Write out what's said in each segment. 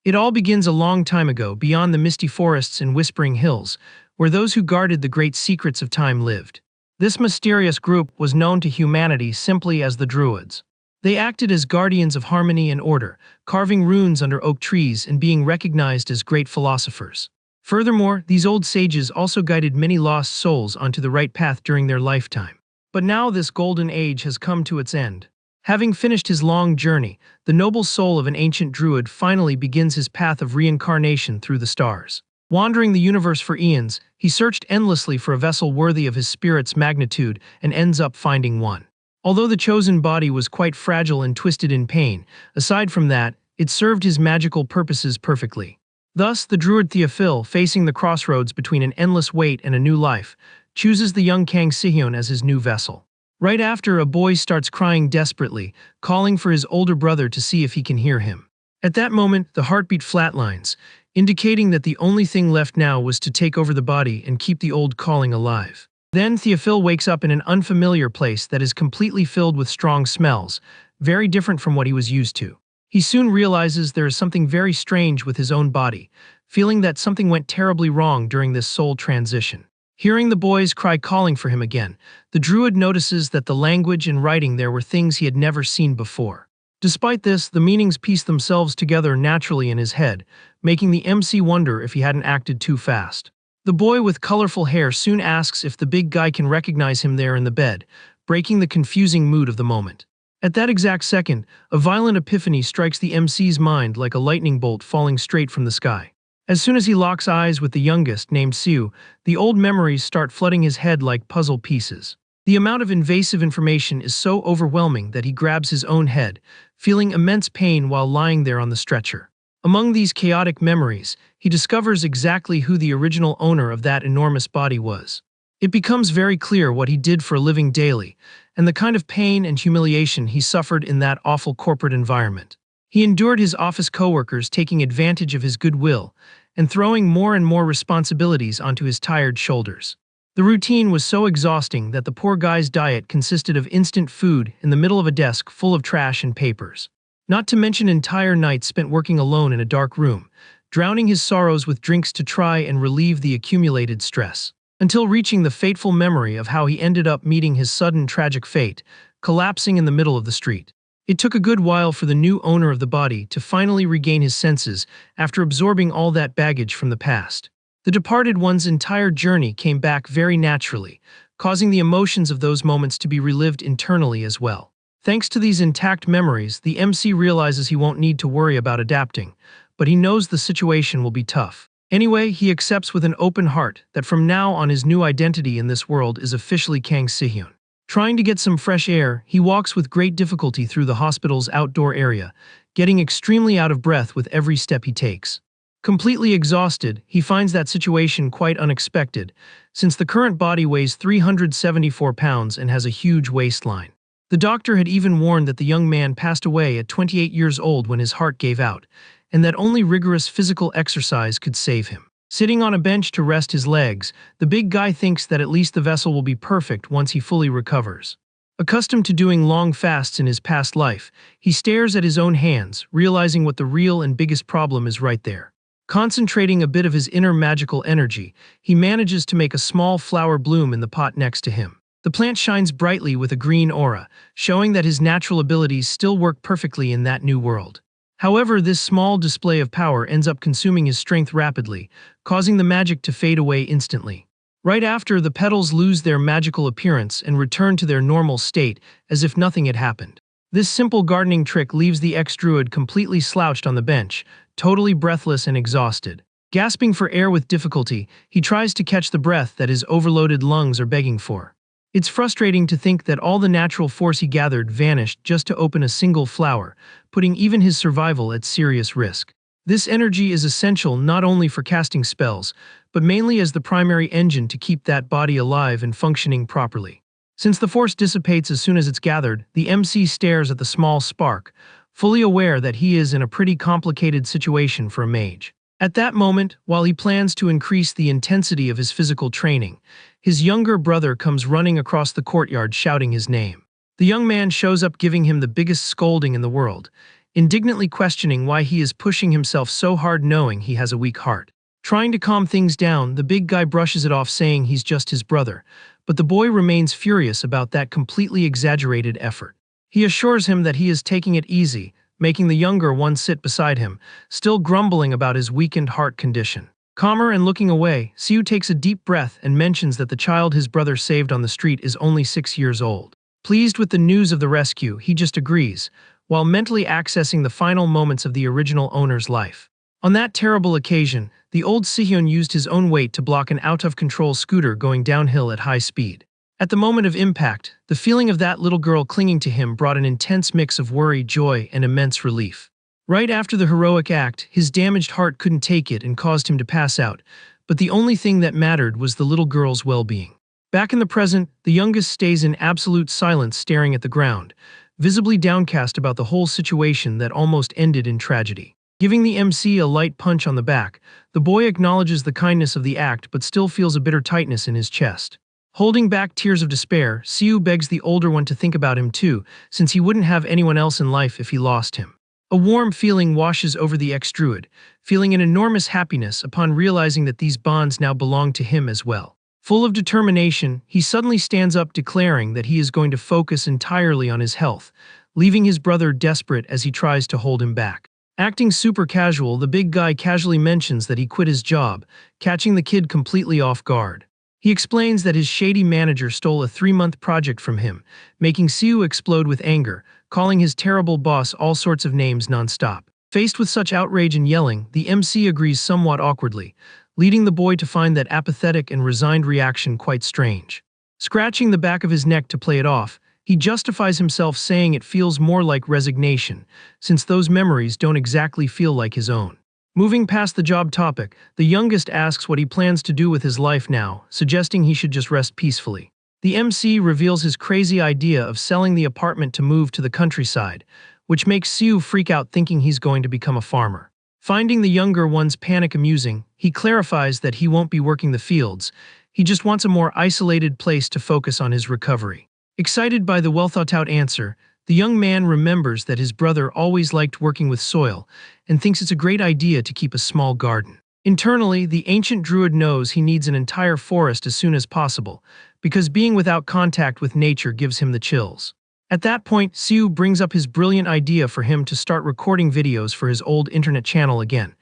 It all begins a long time ago, beyond the misty forests and whispering hills, where those who guarded the great secrets of time lived. This mysterious group was known to humanity simply as the Druids. They acted as guardians of harmony and order, carving runes under oak trees and being recognized as great philosophers. Furthermore, these old sages also guided many lost souls onto the right path during their lifetime. But now this golden age has come to its end. Having finished his long journey, the noble soul of an ancient druid finally begins his path of reincarnation through the stars. Wandering the universe for eons, he searched endlessly for a vessel worthy of his spirit's magnitude and ends up finding one. Although the chosen body was quite fragile and twisted in pain, aside from that, it served his magical purposes perfectly. Thus, the druid Theophil, facing the crossroads between an endless wait and a new life, chooses the young Kang Sihyun as his new vessel. Right after, a boy starts crying desperately, calling for his older brother to see if he can hear him. At that moment, the heartbeat flatlines, indicating that the only thing left now was to take over the body and keep the old calling alive. Then Theophil wakes up in an unfamiliar place that is completely filled with strong smells, very different from what he was used to. He soon realizes there is something very strange with his own body, feeling that something went terribly wrong during this soul transition. Hearing the boy's cry calling for him again, the druid notices that the language and writing there were things he had never seen before. Despite this, the meanings piece themselves together naturally in his head, making the MC wonder if he hadn't acted too fast. The boy with colorful hair soon asks if the big guy can recognize him there in the bed, breaking the confusing mood of the moment. At that exact second, a violent epiphany strikes the MC's mind like a lightning bolt falling straight from the sky. As soon as he locks eyes with the youngest, named Siu, the old memories start flooding his head like puzzle pieces. The amount of invasive information is so overwhelming that he grabs his own head, feeling immense pain while lying there on the stretcher. Among these chaotic memories, he discovers exactly who the original owner of that enormous body was. It becomes very clear what he did for a living daily, and the kind of pain and humiliation he suffered in that awful corporate environment. He endured his office coworkers taking advantage of his goodwill and throwing more and more responsibilities onto his tired shoulders. The routine was so exhausting that the poor guy's diet consisted of instant food in the middle of a desk full of trash and papers. Not to mention entire nights spent working alone in a dark room, drowning his sorrows with drinks to try and relieve the accumulated stress. Until reaching the fateful memory of how he ended up meeting his sudden tragic fate, collapsing in the middle of the street. It took a good while for the new owner of the body to finally regain his senses after absorbing all that baggage from the past. The departed one's entire journey came back very naturally, causing the emotions of those moments to be relived internally as well. Thanks to these intact memories, the MC realizes he won't need to worry about adapting, but he knows the situation will be tough. Anyway, he accepts with an open heart that from now on his new identity in this world is officially Kang Sihyun. Trying to get some fresh air, he walks with great difficulty through the hospital's outdoor area, getting extremely out of breath with every step he takes. Completely exhausted, he finds that situation quite unexpected, since the current body weighs 374 pounds and has a huge waistline. The doctor had even warned that the young man passed away at 28 years old when his heart gave out, and that only rigorous physical exercise could save him. Sitting on a bench to rest his legs, the big guy thinks that at least the vessel will be perfect once he fully recovers. Accustomed to doing long fasts in his past life, he stares at his own hands, realizing what the real and biggest problem is right there. Concentrating a bit of his inner magical energy, he manages to make a small flower bloom in the pot next to him. The plant shines brightly with a green aura, showing that his natural abilities still work perfectly in that new world. However, this small display of power ends up consuming his strength rapidly, causing the magic to fade away instantly. Right after, the petals lose their magical appearance and return to their normal state as if nothing had happened. This simple gardening trick leaves the ex-druid completely slouched on the bench, totally breathless and exhausted. Gasping for air with difficulty, he tries to catch the breath that his overloaded lungs are begging for. It's frustrating to think that all the natural force he gathered vanished just to open a single flower, putting even his survival at serious risk. This energy is essential not only for casting spells, but mainly as the primary engine to keep that body alive and functioning properly. Since the force dissipates as soon as it's gathered, the MC stares at the small spark, fully aware that he is in a pretty complicated situation for a mage. At that moment, while he plans to increase the intensity of his physical training, his younger brother comes running across the courtyard shouting his name. The young man shows up giving him the biggest scolding in the world, indignantly questioning why he is pushing himself so hard knowing he has a weak heart. Trying to calm things down, the big guy brushes it off saying he's just his brother, but the boy remains furious about that completely exaggerated effort. He assures him that he is taking it easy, making the younger one sit beside him, still grumbling about his weakened heart condition. Calmer and looking away, Siu takes a deep breath and mentions that the child his brother saved on the street is only 6 years old. Pleased with the news of the rescue, he just agrees, while mentally accessing the final moments of the original owner's life. On that terrible occasion, the old Sihyun used his own weight to block an out-of-control scooter going downhill at high speed. At the moment of impact, the feeling of that little girl clinging to him brought an intense mix of worry, joy, and immense relief. Right after the heroic act, his damaged heart couldn't take it and caused him to pass out, but the only thing that mattered was the little girl's well-being. Back in the present, the youngest stays in absolute silence staring at the ground, visibly downcast about the whole situation that almost ended in tragedy. Giving the MC a light punch on the back, the boy acknowledges the kindness of the act but still feels a bitter tightness in his chest. Holding back tears of despair, Siu begs the older one to think about him too, since he wouldn't have anyone else in life if he lost him. A warm feeling washes over the ex-druid, feeling an enormous happiness upon realizing that these bonds now belong to him as well. Full of determination, he suddenly stands up declaring that he is going to focus entirely on his health, leaving his brother desperate as he tries to hold him back. Acting super casual, the big guy casually mentions that he quit his job, catching the kid completely off guard. He explains that his shady manager stole a 3-month project from him, making Siu explode with anger, calling his terrible boss all sorts of names nonstop. Faced with such outrage and yelling, the MC agrees somewhat awkwardly, leading the boy to find that apathetic and resigned reaction quite strange. Scratching the back of his neck to play it off, he justifies himself saying it feels more like resignation, since those memories don't exactly feel like his own. Moving past the job topic, the youngest asks what he plans to do with his life now, suggesting he should just rest peacefully. The MC reveals his crazy idea of selling the apartment to move to the countryside, which makes Siu freak out thinking he's going to become a farmer. Finding the younger one's panic amusing, he clarifies that he won't be working the fields, he just wants a more isolated place to focus on his recovery. Excited by the well-thought-out answer, the young man remembers that his brother always liked working with soil and thinks it's a great idea to keep a small garden. Internally, the ancient druid knows he needs an entire forest as soon as possible, because being without contact with nature gives him the chills. At that point, Siu brings up his brilliant idea for him to start recording videos for his old internet channel again,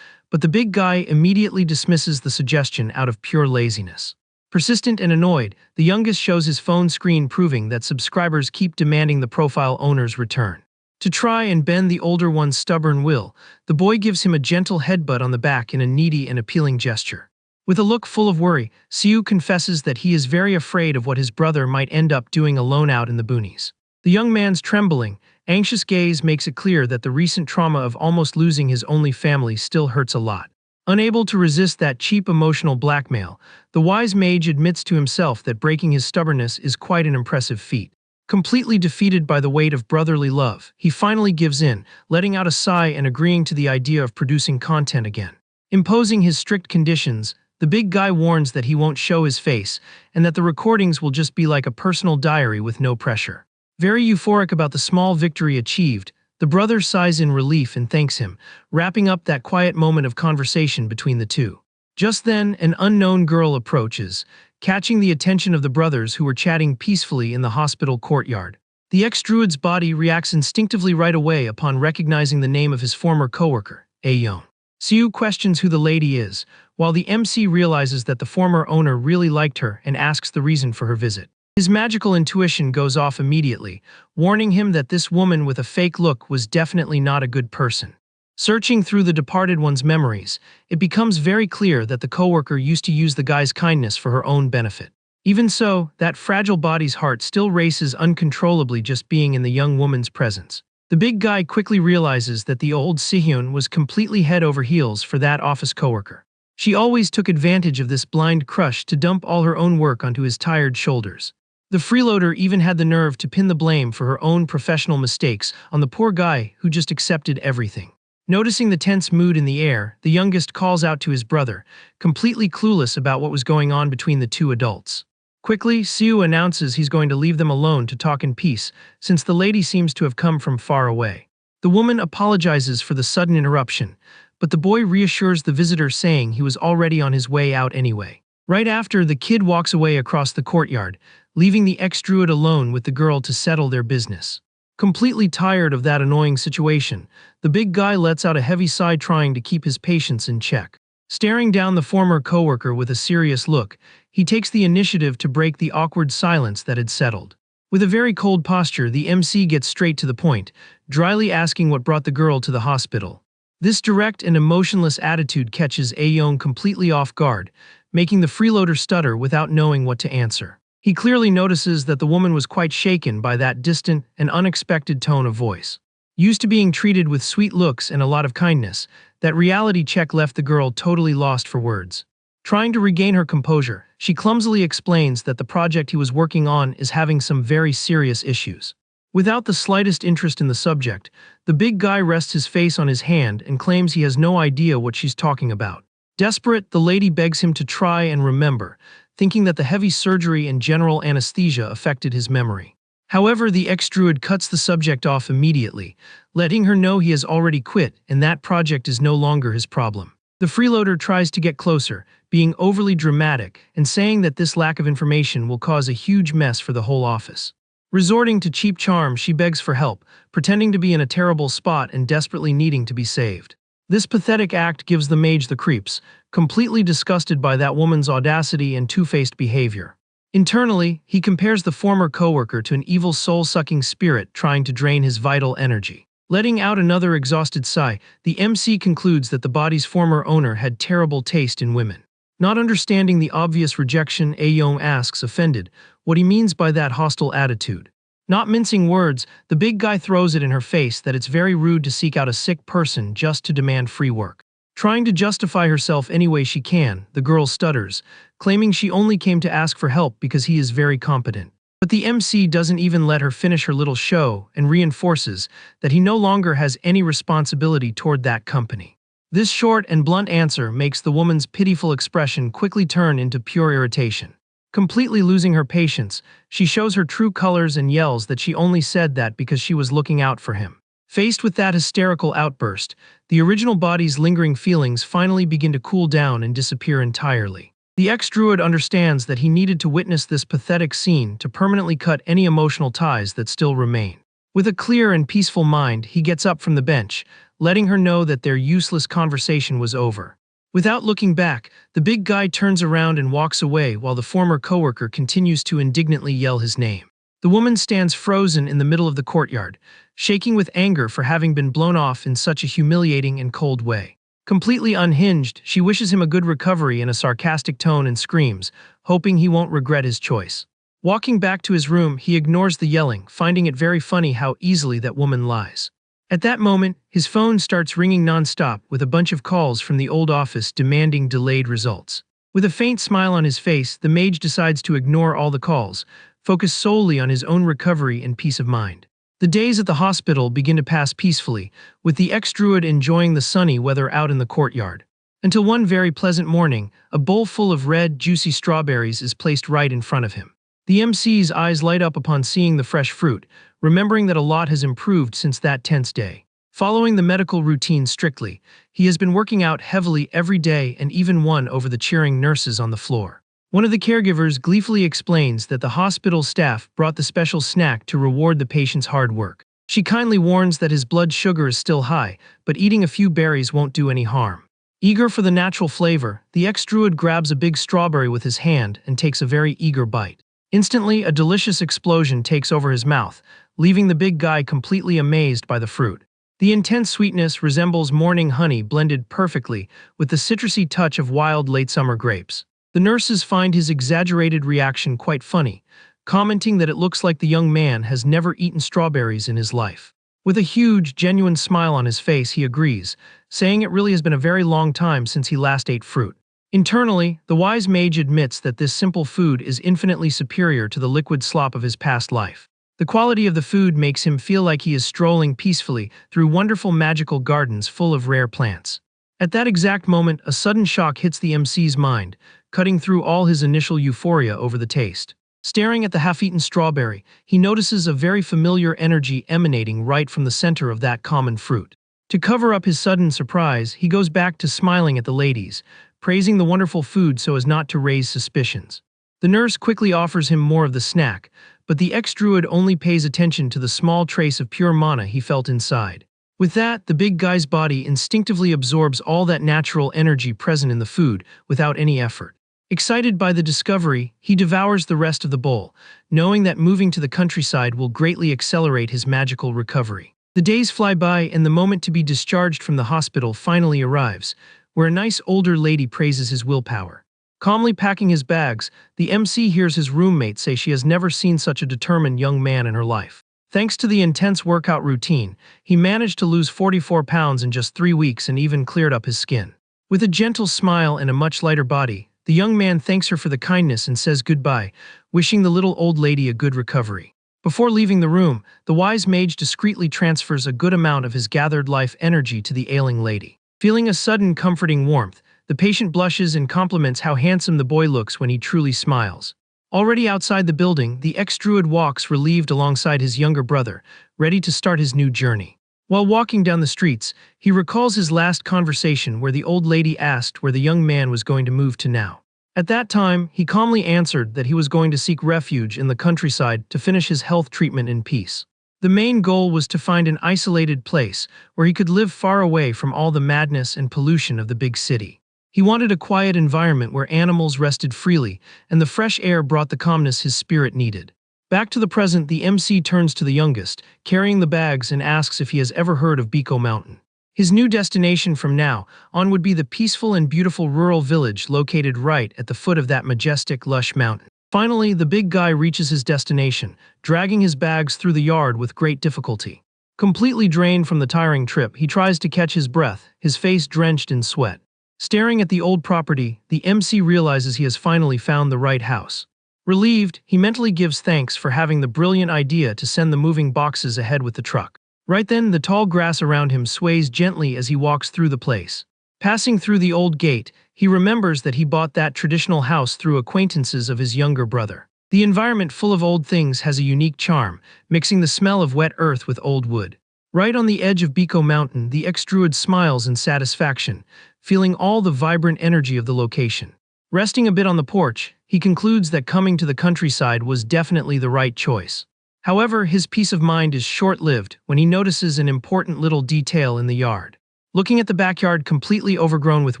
but the big guy immediately dismisses the suggestion out of pure laziness. Persistent and annoyed, the youngest shows his phone screen proving that subscribers keep demanding the profile owner's return. To try and bend the older one's stubborn will, the boy gives him a gentle headbutt on the back in a needy and appealing gesture. With a look full of worry, Siu confesses that he is very afraid of what his brother might end up doing alone out in the boonies. The young man's trembling, anxious gaze makes it clear that the recent trauma of almost losing his only family still hurts a lot. Unable to resist that cheap emotional blackmail, the wise mage admits to himself that breaking his stubbornness is quite an impressive feat. Completely defeated by the weight of brotherly love, he finally gives in, letting out a sigh and agreeing to the idea of producing content again. Imposing his strict conditions, the big guy warns that he won't show his face and that the recordings will just be like a personal diary with no pressure. Very euphoric about the small victory achieved, the brother sighs in relief and thanks him, wrapping up that quiet moment of conversation between the two. Just then, an unknown girl approaches, catching the attention of the brothers who were chatting peacefully in the hospital courtyard. The ex-druid's body reacts instinctively right away upon recognizing the name of his former coworker, Ayeon. Siu questions who the lady is, while the MC realizes that the former owner really liked her and asks the reason for her visit. His magical intuition goes off immediately, warning him that this woman with a fake look was definitely not a good person. Searching through the departed one's memories, it becomes very clear that the coworker used to use the guy's kindness for her own benefit. Even so, that fragile body's heart still races uncontrollably just being in the young woman's presence. The big guy quickly realizes that the old Sihyun was completely head over heels for that office coworker. She always took advantage of this blind crush to dump all her own work onto his tired shoulders. The freeloader even had the nerve to pin the blame for her own professional mistakes on the poor guy who just accepted everything. Noticing the tense mood in the air, the youngest calls out to his brother, completely clueless about what was going on between the two adults. Quickly, Siu announces he's going to leave them alone to talk in peace, since the lady seems to have come from far away. The woman apologizes for the sudden interruption, but the boy reassures the visitor saying he was already on his way out anyway. Right after, the kid walks away across the courtyard, leaving the ex-druid alone with the girl to settle their business. Completely tired of that annoying situation, the big guy lets out a heavy sigh trying to keep his patience in check. Staring down the former coworker with a serious look, he takes the initiative to break the awkward silence that had settled. With a very cold posture, the MC gets straight to the point, dryly asking what brought the girl to the hospital. This direct and emotionless attitude catches Ayeon completely off guard, making the freeloader stutter without knowing what to answer. He clearly notices that the woman was quite shaken by that distant and unexpected tone of voice. Used to being treated with sweet looks and a lot of kindness, that reality check left the girl totally lost for words. Trying to regain her composure, she clumsily explains that the project he was working on is having some very serious issues. Without the slightest interest in the subject, the big guy rests his face on his hand and claims he has no idea what she's talking about. Desperate, the lady begs him to try and remember, thinking that the heavy surgery and general anesthesia affected his memory. However, the ex-druid cuts the subject off immediately, letting her know he has already quit and that project is no longer his problem. The freeloader tries to get closer, being overly dramatic and saying that this lack of information will cause a huge mess for the whole office. Resorting to cheap charm, she begs for help, pretending to be in a terrible spot and desperately needing to be saved. This pathetic act gives the mage the creeps, completely disgusted by that woman's audacity and two-faced behavior. Internally, he compares the former coworker to an evil soul-sucking spirit trying to drain his vital energy. Letting out another exhausted sigh, the MC concludes that the body's former owner had terrible taste in women. Not understanding the obvious rejection, Ayeon asks, offended, what he means by that hostile attitude. Not mincing words, the big guy throws it in her face that it's very rude to seek out a sick person just to demand free work. Trying to justify herself any way she can, the girl stutters, claiming she only came to ask for help because he is very competent. But the MC doesn't even let her finish her little show and reinforces that he no longer has any responsibility toward that company. This short and blunt answer makes the woman's pitiful expression quickly turn into pure irritation. Completely losing her patience, she shows her true colors and yells that she only said that because she was looking out for him. Faced with that hysterical outburst, the original body's lingering feelings finally begin to cool down and disappear entirely. The ex-druid understands that he needed to witness this pathetic scene to permanently cut any emotional ties that still remain. With a clear and peaceful mind, he gets up from the bench, letting her know that their useless conversation was over. Without looking back, the big guy turns around and walks away while the former coworker continues to indignantly yell his name. The woman stands frozen in the middle of the courtyard, shaking with anger for having been blown off in such a humiliating and cold way. Completely unhinged, she wishes him a good recovery in a sarcastic tone and screams, hoping he won't regret his choice. Walking back to his room, he ignores the yelling, finding it very funny how easily that woman lies. At that moment, his phone starts ringing non-stop with a bunch of calls from the old office demanding delayed results. With a faint smile on his face, the mage decides to ignore all the calls, focus solely on his own recovery and peace of mind. The days at the hospital begin to pass peacefully, with the ex-druid enjoying the sunny weather out in the courtyard. Until one very pleasant morning, a bowl full of red, juicy strawberries is placed right in front of him. The MC's eyes light up upon seeing the fresh fruit, remembering that a lot has improved since that tense day. Following the medical routine strictly, he has been working out heavily every day and even won over the cheering nurses on the floor. One of the caregivers gleefully explains that the hospital staff brought the special snack to reward the patient's hard work. She kindly warns that his blood sugar is still high, but eating a few berries won't do any harm. Eager for the natural flavor, the ex-druid grabs a big strawberry with his hand and takes a very eager bite. Instantly, a delicious explosion takes over his mouth, leaving the big guy completely amazed by the fruit. The intense sweetness resembles morning honey blended perfectly with the citrusy touch of wild late summer grapes. The nurses find his exaggerated reaction quite funny, commenting that it looks like the young man has never eaten strawberries in his life. With a huge, genuine smile on his face, he agrees, saying it really has been a very long time since he last ate fruit. Internally, the wise mage admits that this simple food is infinitely superior to the liquid slop of his past life. The quality of the food makes him feel like he is strolling peacefully through wonderful magical gardens full of rare plants. At that exact moment, a sudden shock hits the MC's mind, cutting through all his initial euphoria over the taste. Staring at the half-eaten strawberry, he notices a very familiar energy emanating right from the center of that common fruit. To cover up his sudden surprise, he goes back to smiling at the ladies, praising the wonderful food so as not to raise suspicions. The nurse quickly offers him more of the snack, but the ex-druid only pays attention to the small trace of pure mana he felt inside. With that, the big guy's body instinctively absorbs all that natural energy present in the food without any effort. Excited by the discovery, he devours the rest of the bowl, knowing that moving to the countryside will greatly accelerate his magical recovery. The days fly by and the moment to be discharged from the hospital finally arrives, where a nice older lady praises his willpower. Calmly packing his bags, the MC hears his roommate say she has never seen such a determined young man in her life. Thanks to the intense workout routine, he managed to lose 44 pounds in just 3 weeks and even cleared up his skin. With a gentle smile and a much lighter body, the young man thanks her for the kindness and says goodbye, wishing the little old lady a good recovery. Before leaving the room, the wise mage discreetly transfers a good amount of his gathered life energy to the ailing lady. Feeling a sudden comforting warmth, the patient blushes and compliments how handsome the boy looks when he truly smiles. Already outside the building, the ex-druid walks relieved alongside his younger brother, ready to start his new journey. While walking down the streets, he recalls his last conversation where the old lady asked where the young man was going to move to now. At that time, he calmly answered that he was going to seek refuge in the countryside to finish his health treatment in peace. The main goal was to find an isolated place where he could live far away from all the madness and pollution of the big city. He wanted a quiet environment where animals rested freely and the fresh air brought the calmness his spirit needed. Back to the present, the MC turns to the youngest, carrying the bags, and asks if he has ever heard of Biko Mountain. His new destination from now on would be the peaceful and beautiful rural village located right at the foot of that majestic, lush mountain. Finally, the big guy reaches his destination, dragging his bags through the yard with great difficulty. Completely drained from the tiring trip, he tries to catch his breath, his face drenched in sweat. Staring at the old property, the MC realizes he has finally found the right house. Relieved, he mentally gives thanks for having the brilliant idea to send the moving boxes ahead with the truck. Right then, the tall grass around him sways gently as he walks through the place. Passing through the old gate, he remembers that he bought that traditional house through acquaintances of his younger brother. The environment full of old things has a unique charm, mixing the smell of wet earth with old wood. Right on the edge of Biko Mountain, the ex-druid smiles in satisfaction, feeling all the vibrant energy of the location. Resting a bit on the porch, he concludes that coming to the countryside was definitely the right choice. However, his peace of mind is short-lived when he notices an important little detail in the yard. Looking at the backyard completely overgrown with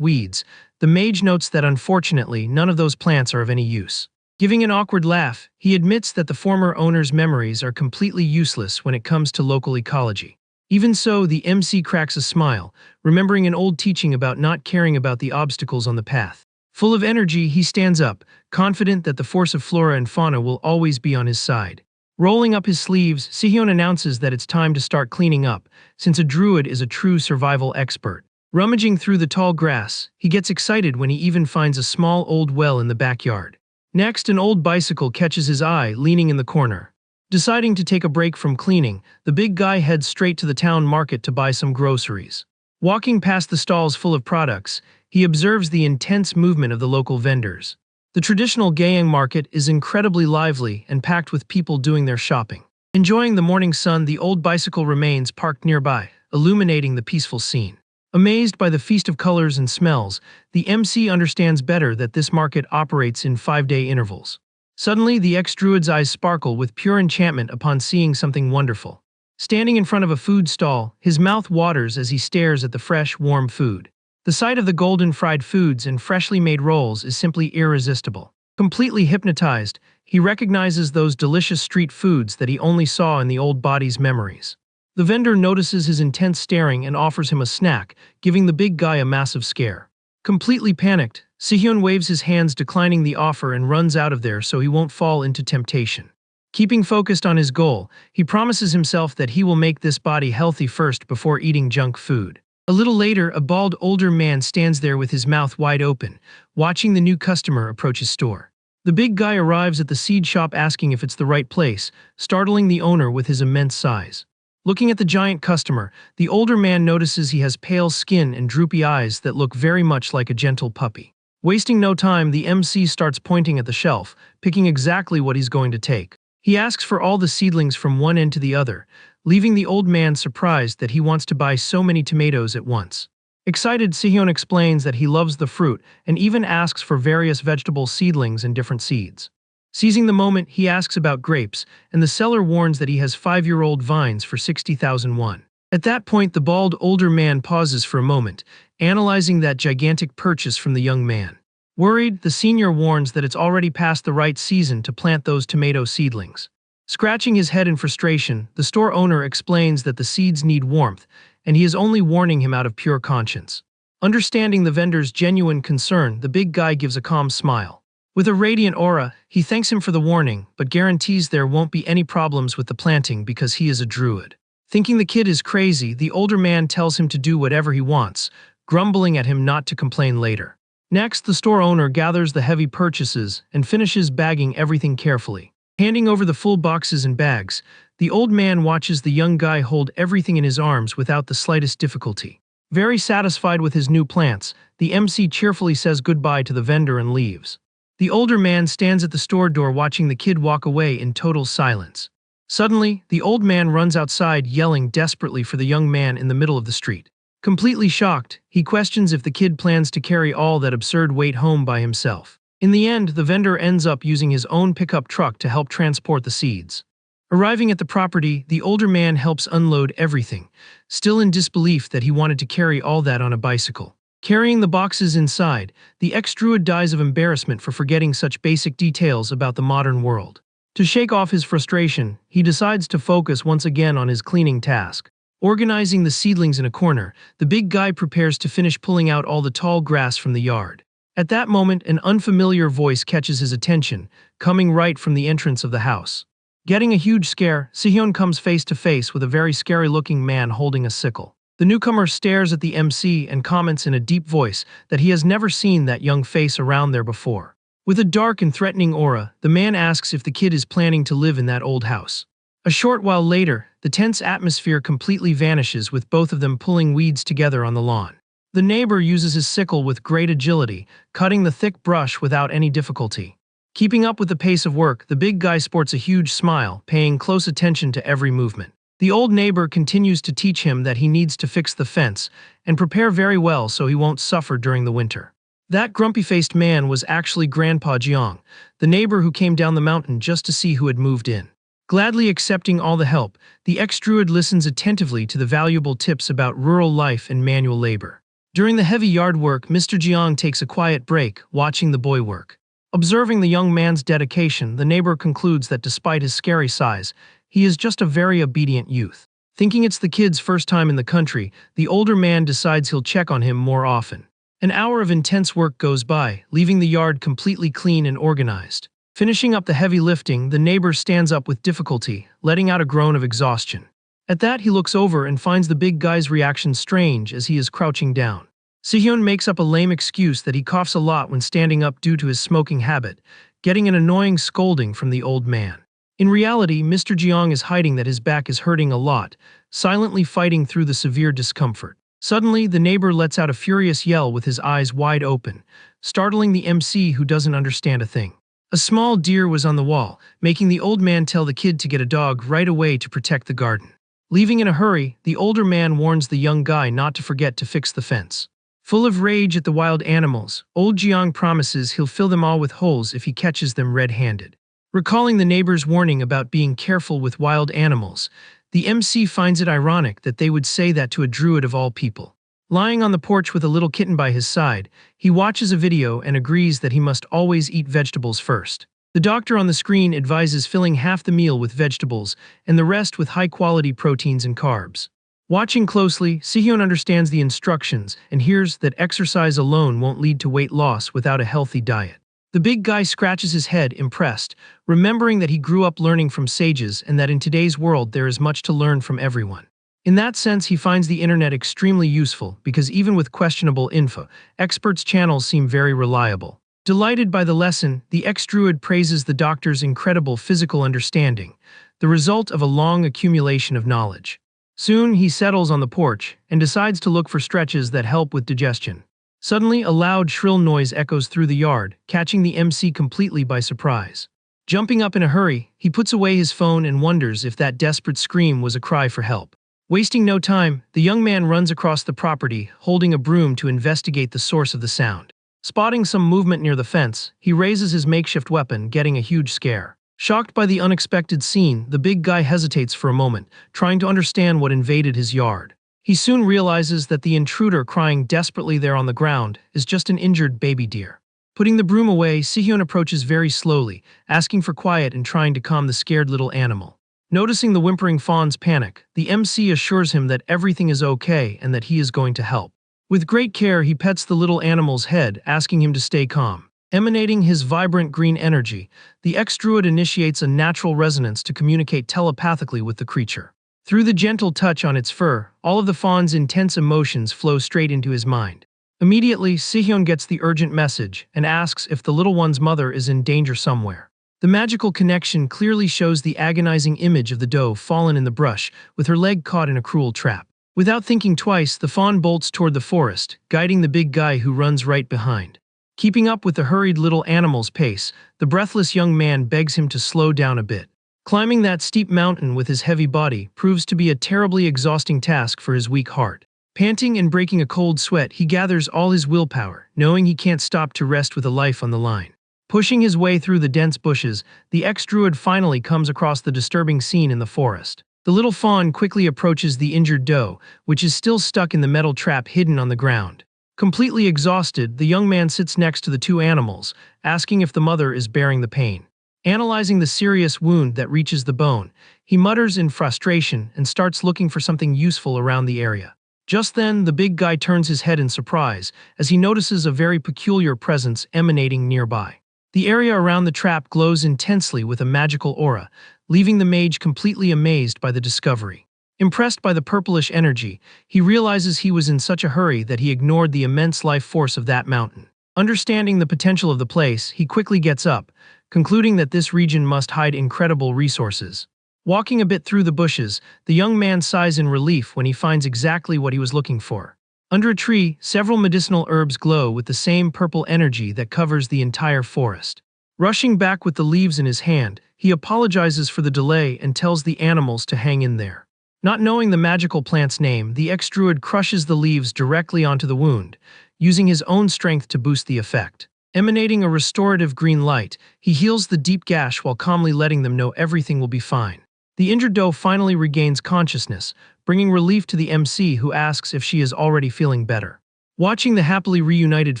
weeds, the mage notes that unfortunately none of those plants are of any use. Giving an awkward laugh, he admits that the former owner's memories are completely useless when it comes to local ecology. Even so, the MC cracks a smile, remembering an old teaching about not caring about the obstacles on the path. Full of energy, he stands up, confident that the force of flora and fauna will always be on his side. Rolling up his sleeves, Sihyun announces that it's time to start cleaning up, since a druid is a true survival expert. Rummaging through the tall grass, he gets excited when he even finds a small old well in the backyard. Next, an old bicycle catches his eye, leaning in the corner. Deciding to take a break from cleaning, the big guy heads straight to the town market to buy some groceries. Walking past the stalls full of products, he observes the intense movement of the local vendors. The traditional Gayeng market is incredibly lively and packed with people doing their shopping. Enjoying the morning sun, the old bicycle remains parked nearby, illuminating the peaceful scene. Amazed by the feast of colors and smells, the MC understands better that this market operates in 5-day intervals. Suddenly, the ex-druid's eyes sparkle with pure enchantment upon seeing something wonderful. Standing in front of a food stall, his mouth waters as he stares at the fresh, warm food. The sight of the golden fried foods and freshly made rolls is simply irresistible. Completely hypnotized, he recognizes those delicious street foods that he only saw in the old body's memories. The vendor notices his intense staring and offers him a snack, giving the big guy a massive scare. Completely panicked, Sihyun waves his hands declining the offer and runs out of there so he won't fall into temptation. Keeping focused on his goal, he promises himself that he will make this body healthy first before eating junk food. A little later, a bald older man stands there with his mouth wide open, watching the new customer approach his store. The big guy arrives at the seed shop asking if it's the right place, startling the owner with his immense size. Looking at the giant customer, the older man notices he has pale skin and droopy eyes that look very much like a gentle puppy. Wasting no time, the MC starts pointing at the shelf, picking exactly what he's going to take. He asks for all the seedlings from one end to the other, leaving the old man surprised that he wants to buy so many tomatoes at once. Excited, Sihyun explains that he loves the fruit and even asks for various vegetable seedlings and different seeds. Seizing the moment, he asks about grapes, and the seller warns that he has 5-year-old vines for 60,000 won. At that point, the bald older man pauses for a moment, analyzing that gigantic purchase from the young man. Worried, the senior warns that it's already past the right season to plant those tomato seedlings. Scratching his head in frustration, the store owner explains that the seeds need warmth, and he is only warning him out of pure conscience. Understanding the vendor's genuine concern, the big guy gives a calm smile. With a radiant aura, he thanks him for the warning, but guarantees there won't be any problems with the planting because he is a druid. Thinking the kid is crazy, the older man tells him to do whatever he wants, grumbling at him not to complain later. Next, the store owner gathers the heavy purchases and finishes bagging everything carefully. Handing over the full boxes and bags, the old man watches the young guy hold everything in his arms without the slightest difficulty. Very satisfied with his new plants, the MC cheerfully says goodbye to the vendor and leaves. The older man stands at the store door watching the kid walk away in total silence. Suddenly, the old man runs outside yelling desperately for the young man in the middle of the street. Completely shocked, he questions if the kid plans to carry all that absurd weight home by himself. In the end, the vendor ends up using his own pickup truck to help transport the seeds. Arriving at the property, the older man helps unload everything, still in disbelief that he wanted to carry all that on a bicycle. Carrying the boxes inside, the ex-druid dies of embarrassment for forgetting such basic details about the modern world. To shake off his frustration, he decides to focus once again on his cleaning task. Organizing the seedlings in a corner, the big guy prepares to finish pulling out all the tall grass from the yard. At that moment, an unfamiliar voice catches his attention, coming right from the entrance of the house. Getting a huge scare, Sihyun comes face to face with a very scary-looking man holding a sickle. The newcomer stares at the MC and comments in a deep voice that he has never seen that young face around there before. With a dark and threatening aura, the man asks if the kid is planning to live in that old house. A short while later, the tense atmosphere completely vanishes with both of them pulling weeds together on the lawn. The neighbor uses his sickle with great agility, cutting the thick brush without any difficulty. Keeping up with the pace of work, the big guy sports a huge smile, paying close attention to every movement. The old neighbor continues to teach him that he needs to fix the fence and prepare very well so he won't suffer during the winter. That grumpy-faced man was actually Grandpa Jiang, the neighbor who came down the mountain just to see who had moved in. Gladly accepting all the help, the ex-druid listens attentively to the valuable tips about rural life and manual labor. During the heavy yard work, Mr. Jiang takes a quiet break, watching the boy work. Observing the young man's dedication, the neighbor concludes that despite his scary size, he is just a very obedient youth. Thinking it's the kid's first time in the country, the older man decides he'll check on him more often. An hour of intense work goes by, leaving the yard completely clean and organized. Finishing up the heavy lifting, the neighbor stands up with difficulty, letting out a groan of exhaustion. At that, he looks over and finds the big guy's reaction strange as he is crouching down. Sihyun makes up a lame excuse that he coughs a lot when standing up due to his smoking habit, getting an annoying scolding from the old man. In reality, Mr. Jiang is hiding that his back is hurting a lot, silently fighting through the severe discomfort. Suddenly, the neighbor lets out a furious yell with his eyes wide open, startling the MC who doesn't understand a thing. A small deer was on the wall, making the old man tell the kid to get a dog right away to protect the garden. Leaving in a hurry, the older man warns the young guy not to forget to fix the fence. Full of rage at the wild animals, old Jiang promises he'll fill them all with holes if he catches them red-handed. Recalling the neighbor's warning about being careful with wild animals, the MC finds it ironic that they would say that to a druid of all people. Lying on the porch with a little kitten by his side, he watches a video and agrees that he must always eat vegetables first. The doctor on the screen advises filling half the meal with vegetables and the rest with high-quality proteins and carbs. Watching closely, Sihyun understands the instructions and hears that exercise alone won't lead to weight loss without a healthy diet. The big guy scratches his head, impressed, remembering that he grew up learning from sages and that in today's world there is much to learn from everyone. In that sense, he finds the internet extremely useful because even with questionable info, experts' channels seem very reliable. Delighted by the lesson, the ex-druid praises the doctor's incredible physical understanding, the result of a long accumulation of knowledge. Soon, he settles on the porch and decides to look for stretches that help with digestion. Suddenly, a loud, shrill noise echoes through the yard, catching the MC completely by surprise. Jumping up in a hurry, he puts away his phone and wonders if that desperate scream was a cry for help. Wasting no time, the young man runs across the property, holding a broom to investigate the source of the sound. Spotting some movement near the fence, he raises his makeshift weapon, getting a huge scare. Shocked by the unexpected scene, the big guy hesitates for a moment, trying to understand what invaded his yard. He soon realizes that the intruder crying desperately there on the ground is just an injured baby deer. Putting the broom away, Sihyun approaches very slowly, asking for quiet and trying to calm the scared little animal. Noticing the whimpering fawn's panic, the MC assures him that everything is okay and that he is going to help. With great care, he pets the little animal's head, asking him to stay calm. Emanating his vibrant green energy, the ex-druid initiates a natural resonance to communicate telepathically with the creature. Through the gentle touch on its fur, all of the fawn's intense emotions flow straight into his mind. Immediately, Sihyun gets the urgent message and asks if the little one's mother is in danger somewhere. The magical connection clearly shows the agonizing image of the doe fallen in the brush, with her leg caught in a cruel trap. Without thinking twice, the fawn bolts toward the forest, guiding the big guy who runs right behind. Keeping up with the hurried little animal's pace, the breathless young man begs him to slow down a bit. Climbing that steep mountain with his heavy body proves to be a terribly exhausting task for his weak heart. Panting and breaking a cold sweat, he gathers all his willpower, knowing he can't stop to rest with a life on the line. Pushing his way through the dense bushes, the ex-druid finally comes across the disturbing scene in the forest. The little fawn quickly approaches the injured doe, which is still stuck in the metal trap hidden on the ground. Completely exhausted, the young man sits next to the two animals, asking if the mother is bearing the pain. Analyzing the serious wound that reaches the bone, he mutters in frustration and starts looking for something useful around the area. Just then, the big guy turns his head in surprise as he notices a very peculiar presence emanating nearby. The area around the trap glows intensely with a magical aura, leaving the mage completely amazed by the discovery. Impressed by the purplish energy, he realizes he was in such a hurry that he ignored the immense life force of that mountain. Understanding the potential of the place, he quickly gets up, concluding that this region must hide incredible resources. Walking a bit through the bushes, the young man sighs in relief when he finds exactly what he was looking for. Under a tree, several medicinal herbs glow with the same purple energy that covers the entire forest. Rushing back with the leaves in his hand, he apologizes for the delay and tells the animals to hang in there. Not knowing the magical plant's name, the ex-druid crushes the leaves directly onto the wound, using his own strength to boost the effect. Emanating a restorative green light, he heals the deep gash while calmly letting them know everything will be fine. The injured doe finally regains consciousness, bringing relief to the MC who asks if she is already feeling better. Watching the happily reunited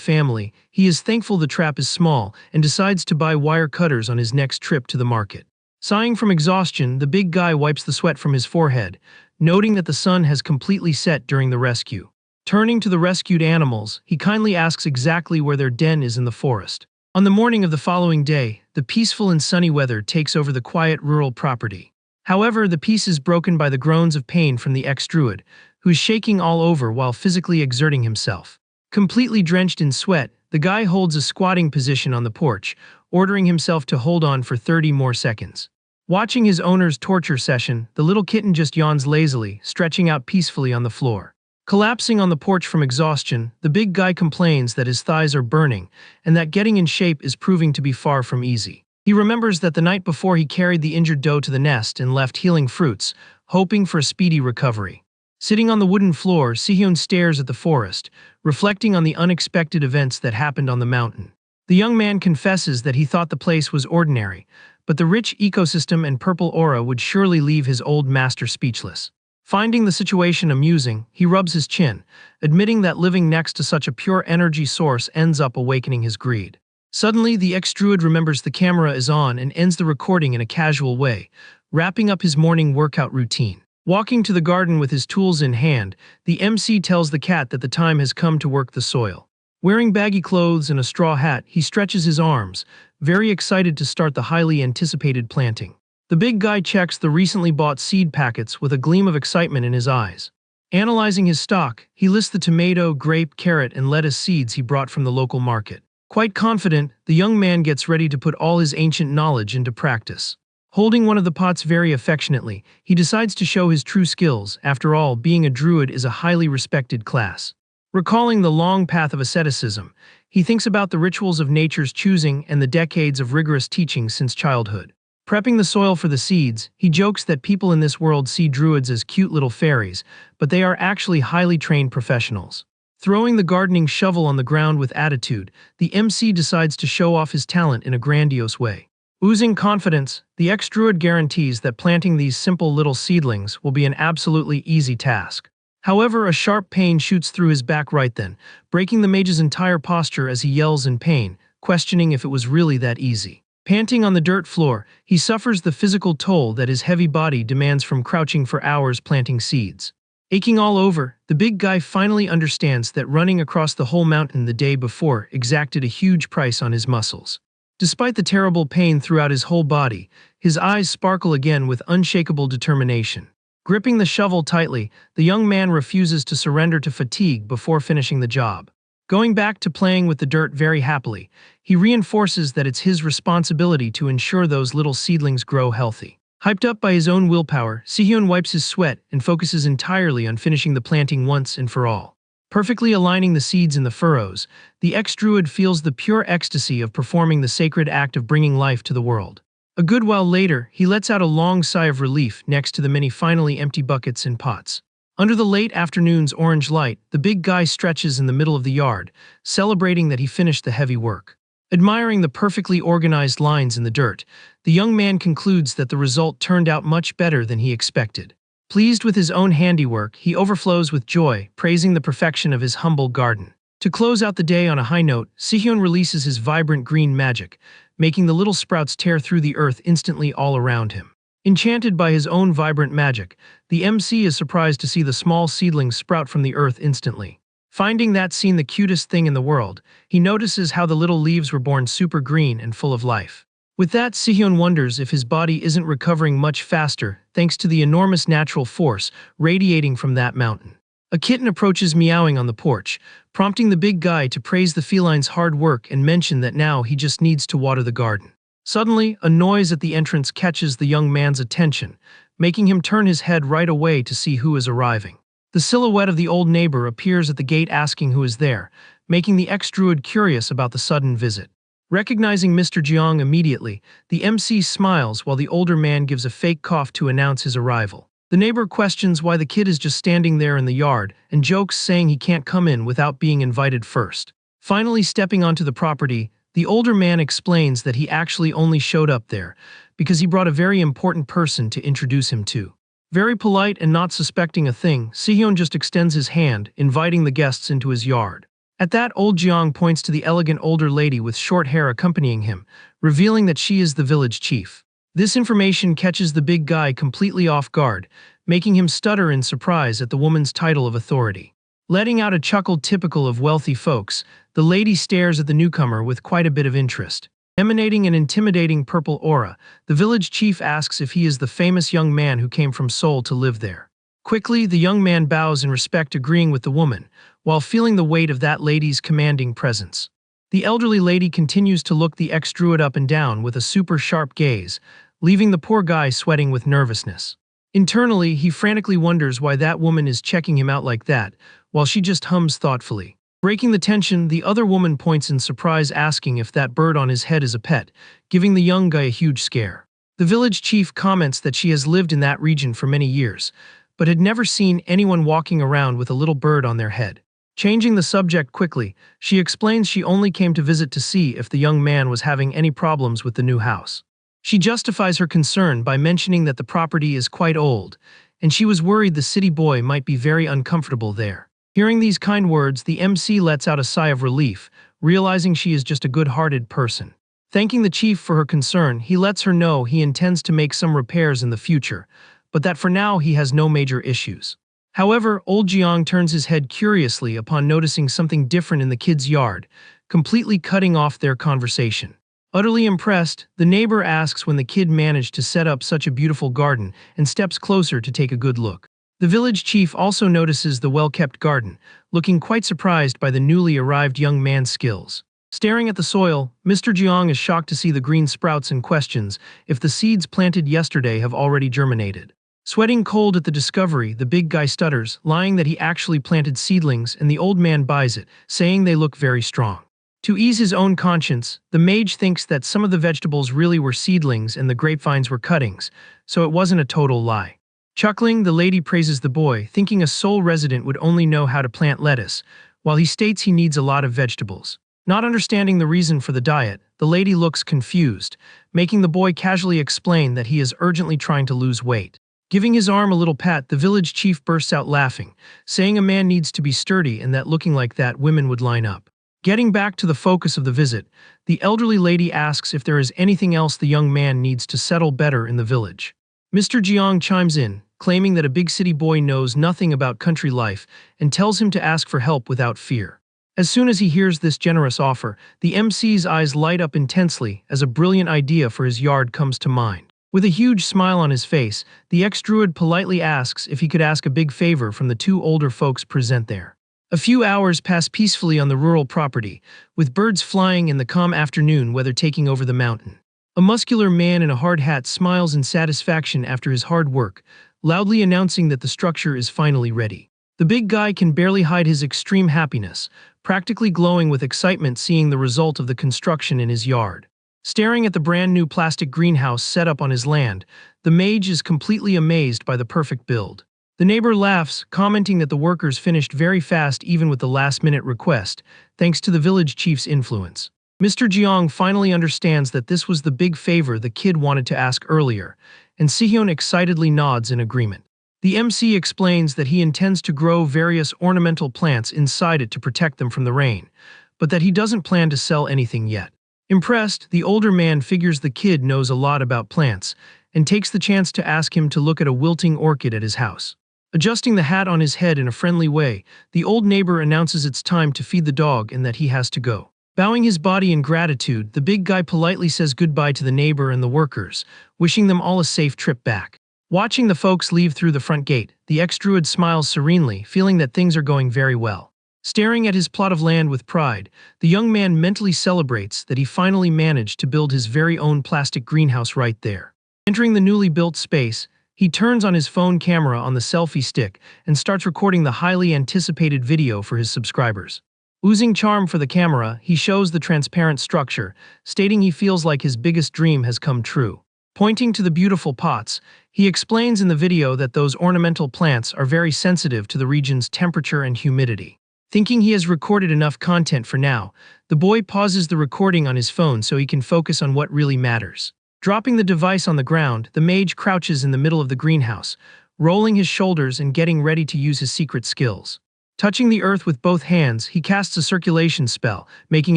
family, he is thankful the trap is small and decides to buy wire cutters on his next trip to the market. Sighing from exhaustion, the big guy wipes the sweat from his forehead, noting that the sun has completely set during the rescue. Turning to the rescued animals, he kindly asks exactly where their den is in the forest. On the morning of the following day, the peaceful and sunny weather takes over the quiet rural property. However, the peace is broken by the groans of pain from the ex-druid, who is shaking all over while physically exerting himself. Completely drenched in sweat, the guy holds a squatting position on the porch, ordering himself to hold on for 30 more seconds. Watching his owner's torture session, the little kitten just yawns lazily, stretching out peacefully on the floor. Collapsing on the porch from exhaustion, the big guy complains that his thighs are burning and that getting in shape is proving to be far from easy. He remembers that the night before he carried the injured doe to the nest and left healing fruits, hoping for a speedy recovery. Sitting on the wooden floor, Sihyun stares at the forest, reflecting on the unexpected events that happened on the mountain. The young man confesses that he thought the place was ordinary, but the rich ecosystem and purple aura would surely leave his old master speechless. Finding the situation amusing, he rubs his chin, admitting that living next to such a pure energy source ends up awakening his greed. Suddenly, the ex-druid remembers the camera is on and ends the recording in a casual way, wrapping up his morning workout routine. Walking to the garden with his tools in hand, the MC tells the cat that the time has come to work the soil. Wearing baggy clothes and a straw hat, he stretches his arms, very excited to start the highly anticipated planting. The big guy checks the recently bought seed packets with a gleam of excitement in his eyes. Analyzing his stock, he lists the tomato, grape, carrot, and lettuce seeds he brought from the local market. Quite confident, the young man gets ready to put all his ancient knowledge into practice. Holding one of the pots very affectionately, he decides to show his true skills. After all, being a druid is a highly respected class. Recalling the long path of asceticism, he thinks about the rituals of nature's choosing and the decades of rigorous teaching since childhood. Prepping the soil for the seeds, he jokes that people in this world see druids as cute little fairies, but they are actually highly trained professionals. Throwing the gardening shovel on the ground with attitude, the MC decides to show off his talent in a grandiose way. Oozing confidence, the ex-druid guarantees that planting these simple little seedlings will be an absolutely easy task. However, a sharp pain shoots through his back right then, breaking the mage's entire posture as he yells in pain, questioning if it was really that easy. Panting on the dirt floor, he suffers the physical toll that his heavy body demands from crouching for hours planting seeds. Aching all over, the big guy finally understands that running across the whole mountain the day before exacted a huge price on his muscles. Despite the terrible pain throughout his whole body, his eyes sparkle again with unshakable determination. Gripping the shovel tightly, the young man refuses to surrender to fatigue before finishing the job. Going back to playing with the dirt very happily, he reinforces that it's his responsibility to ensure those little seedlings grow healthy. Hyped up by his own willpower, Sihyun wipes his sweat and focuses entirely on finishing the planting once and for all. Perfectly aligning the seeds in the furrows, the ex-druid feels the pure ecstasy of performing the sacred act of bringing life to the world. A good while later, he lets out a long sigh of relief next to the many finally empty buckets and pots. Under the late afternoon's orange light, the big guy stretches in the middle of the yard, celebrating that he finished the heavy work. Admiring the perfectly organized lines in the dirt, the young man concludes that the result turned out much better than he expected. Pleased with his own handiwork, he overflows with joy, praising the perfection of his humble garden. To close out the day on a high note, Sihyun releases his vibrant green magic, making the little sprouts tear through the earth instantly all around him. Enchanted by his own vibrant magic, the MC is surprised to see the small seedlings sprout from the earth instantly. Finding that scene the cutest thing in the world, he notices how the little leaves were born super green and full of life. With that, Sihyun wonders if his body isn't recovering much faster thanks to the enormous natural force radiating from that mountain. A kitten approaches meowing on the porch, prompting the big guy to praise the feline's hard work and mention that now he just needs to water the garden. Suddenly, a noise at the entrance catches the young man's attention, making him turn his head right away to see who is arriving. The silhouette of the old neighbor appears at the gate asking who is there, making the ex-druid curious about the sudden visit. Recognizing Mr. Jeong immediately, the MC smiles while the older man gives a fake cough to announce his arrival. The neighbor questions why the kid is just standing there in the yard and jokes saying he can't come in without being invited first. Finally stepping onto the property, the older man explains that he actually only showed up there because he brought a very important person to introduce him to. Very polite and not suspecting a thing, Sihyun just extends his hand, inviting the guests into his yard. At that, old Jeong points to the elegant older lady with short hair accompanying him, revealing that she is the village chief. This information catches the big guy completely off guard, making him stutter in surprise at the woman's title of authority. Letting out a chuckle typical of wealthy folks, the lady stares at the newcomer with quite a bit of interest. Emanating an intimidating purple aura, the village chief asks if he is the famous young man who came from Seoul to live there. Quickly, the young man bows in respect, agreeing with the woman, while feeling the weight of that lady's commanding presence. The elderly lady continues to look the ex-druid up and down with a super sharp gaze, leaving the poor guy sweating with nervousness. Internally, he frantically wonders why that woman is checking him out like that, while she just hums thoughtfully. Breaking the tension, the other woman points in surprise, asking if that bird on his head is a pet, giving the young guy a huge scare. The village chief comments that she has lived in that region for many years, but had never seen anyone walking around with a little bird on their head. Changing the subject quickly, she explains she only came to visit to see if the young man was having any problems with the new house. She justifies her concern by mentioning that the property is quite old, and she was worried the city boy might be very uncomfortable there. Hearing these kind words, the MC lets out a sigh of relief, realizing she is just a good-hearted person. Thanking the chief for her concern, he lets her know he intends to make some repairs in the future, but that for now he has no major issues. However, old Jeong turns his head curiously upon noticing something different in the kid's yard, completely cutting off their conversation. Utterly impressed, the neighbor asks when the kid managed to set up such a beautiful garden and steps closer to take a good look. The village chief also notices the well-kept garden, looking quite surprised by the newly arrived young man's skills. Staring at the soil, Mr. Jeong is shocked to see the green sprouts and questions if the seeds planted yesterday have already germinated. Sweating cold at the discovery, the big guy stutters, lying that he actually planted seedlings, and the old man buys it, saying they look very strong. To ease his own conscience, the mage thinks that some of the vegetables really were seedlings and the grapevines were cuttings, so it wasn't a total lie. Chuckling, the lady praises the boy, thinking a sole resident would only know how to plant lettuce, while he states he needs a lot of vegetables. Not understanding the reason for the diet, the lady looks confused, making the boy casually explain that he is urgently trying to lose weight. Giving his arm a little pat, the village chief bursts out laughing, saying a man needs to be sturdy and that looking like that women would line up. Getting back to the focus of the visit, the elderly lady asks if there is anything else the young man needs to settle better in the village. Mr. Jiang chimes in, claiming that a big city boy knows nothing about country life and tells him to ask for help without fear. As soon as he hears this generous offer, the MC's eyes light up intensely as a brilliant idea for his yard comes to mind. With a huge smile on his face, the ex-druid politely asks if he could ask a big favor from the two older folks present there. A few hours pass peacefully on the rural property, with birds flying and the calm afternoon weather taking over the mountain. A muscular man in a hard hat smiles in satisfaction after his hard work, loudly announcing that the structure is finally ready. The big guy can barely hide his extreme happiness, practically glowing with excitement seeing the result of the construction in his yard. Staring at the brand new plastic greenhouse set up on his land, the mage is completely amazed by the perfect build. The neighbor laughs, commenting that the workers finished very fast even with the last-minute request, thanks to the village chief's influence. Mr. Jiang finally understands that this was the big favor the kid wanted to ask earlier, and Sihyun excitedly nods in agreement. The MC explains that he intends to grow various ornamental plants inside it to protect them from the rain, but that he doesn't plan to sell anything yet. Impressed, the older man figures the kid knows a lot about plants and takes the chance to ask him to look at a wilting orchid at his house. Adjusting the hat on his head in a friendly way, the old neighbor announces it's time to feed the dog and that he has to go. Bowing his body in gratitude, the big guy politely says goodbye to the neighbor and the workers, wishing them all a safe trip back. Watching the folks leave through the front gate, the ex-druid smiles serenely, feeling that things are going very well. Staring at his plot of land with pride, the young man mentally celebrates that he finally managed to build his very own plastic greenhouse right there. Entering the newly built space, he turns on his phone camera on the selfie stick and starts recording the highly anticipated video for his subscribers. Oozing charm for the camera, he shows the transparent structure, stating he feels like his biggest dream has come true. Pointing to the beautiful pots, he explains in the video that those ornamental plants are very sensitive to the region's temperature and humidity. Thinking he has recorded enough content for now, the boy pauses the recording on his phone so he can focus on what really matters. Dropping the device on the ground, the mage crouches in the middle of the greenhouse, rolling his shoulders and getting ready to use his secret skills. Touching the earth with both hands, he casts a circulation spell, making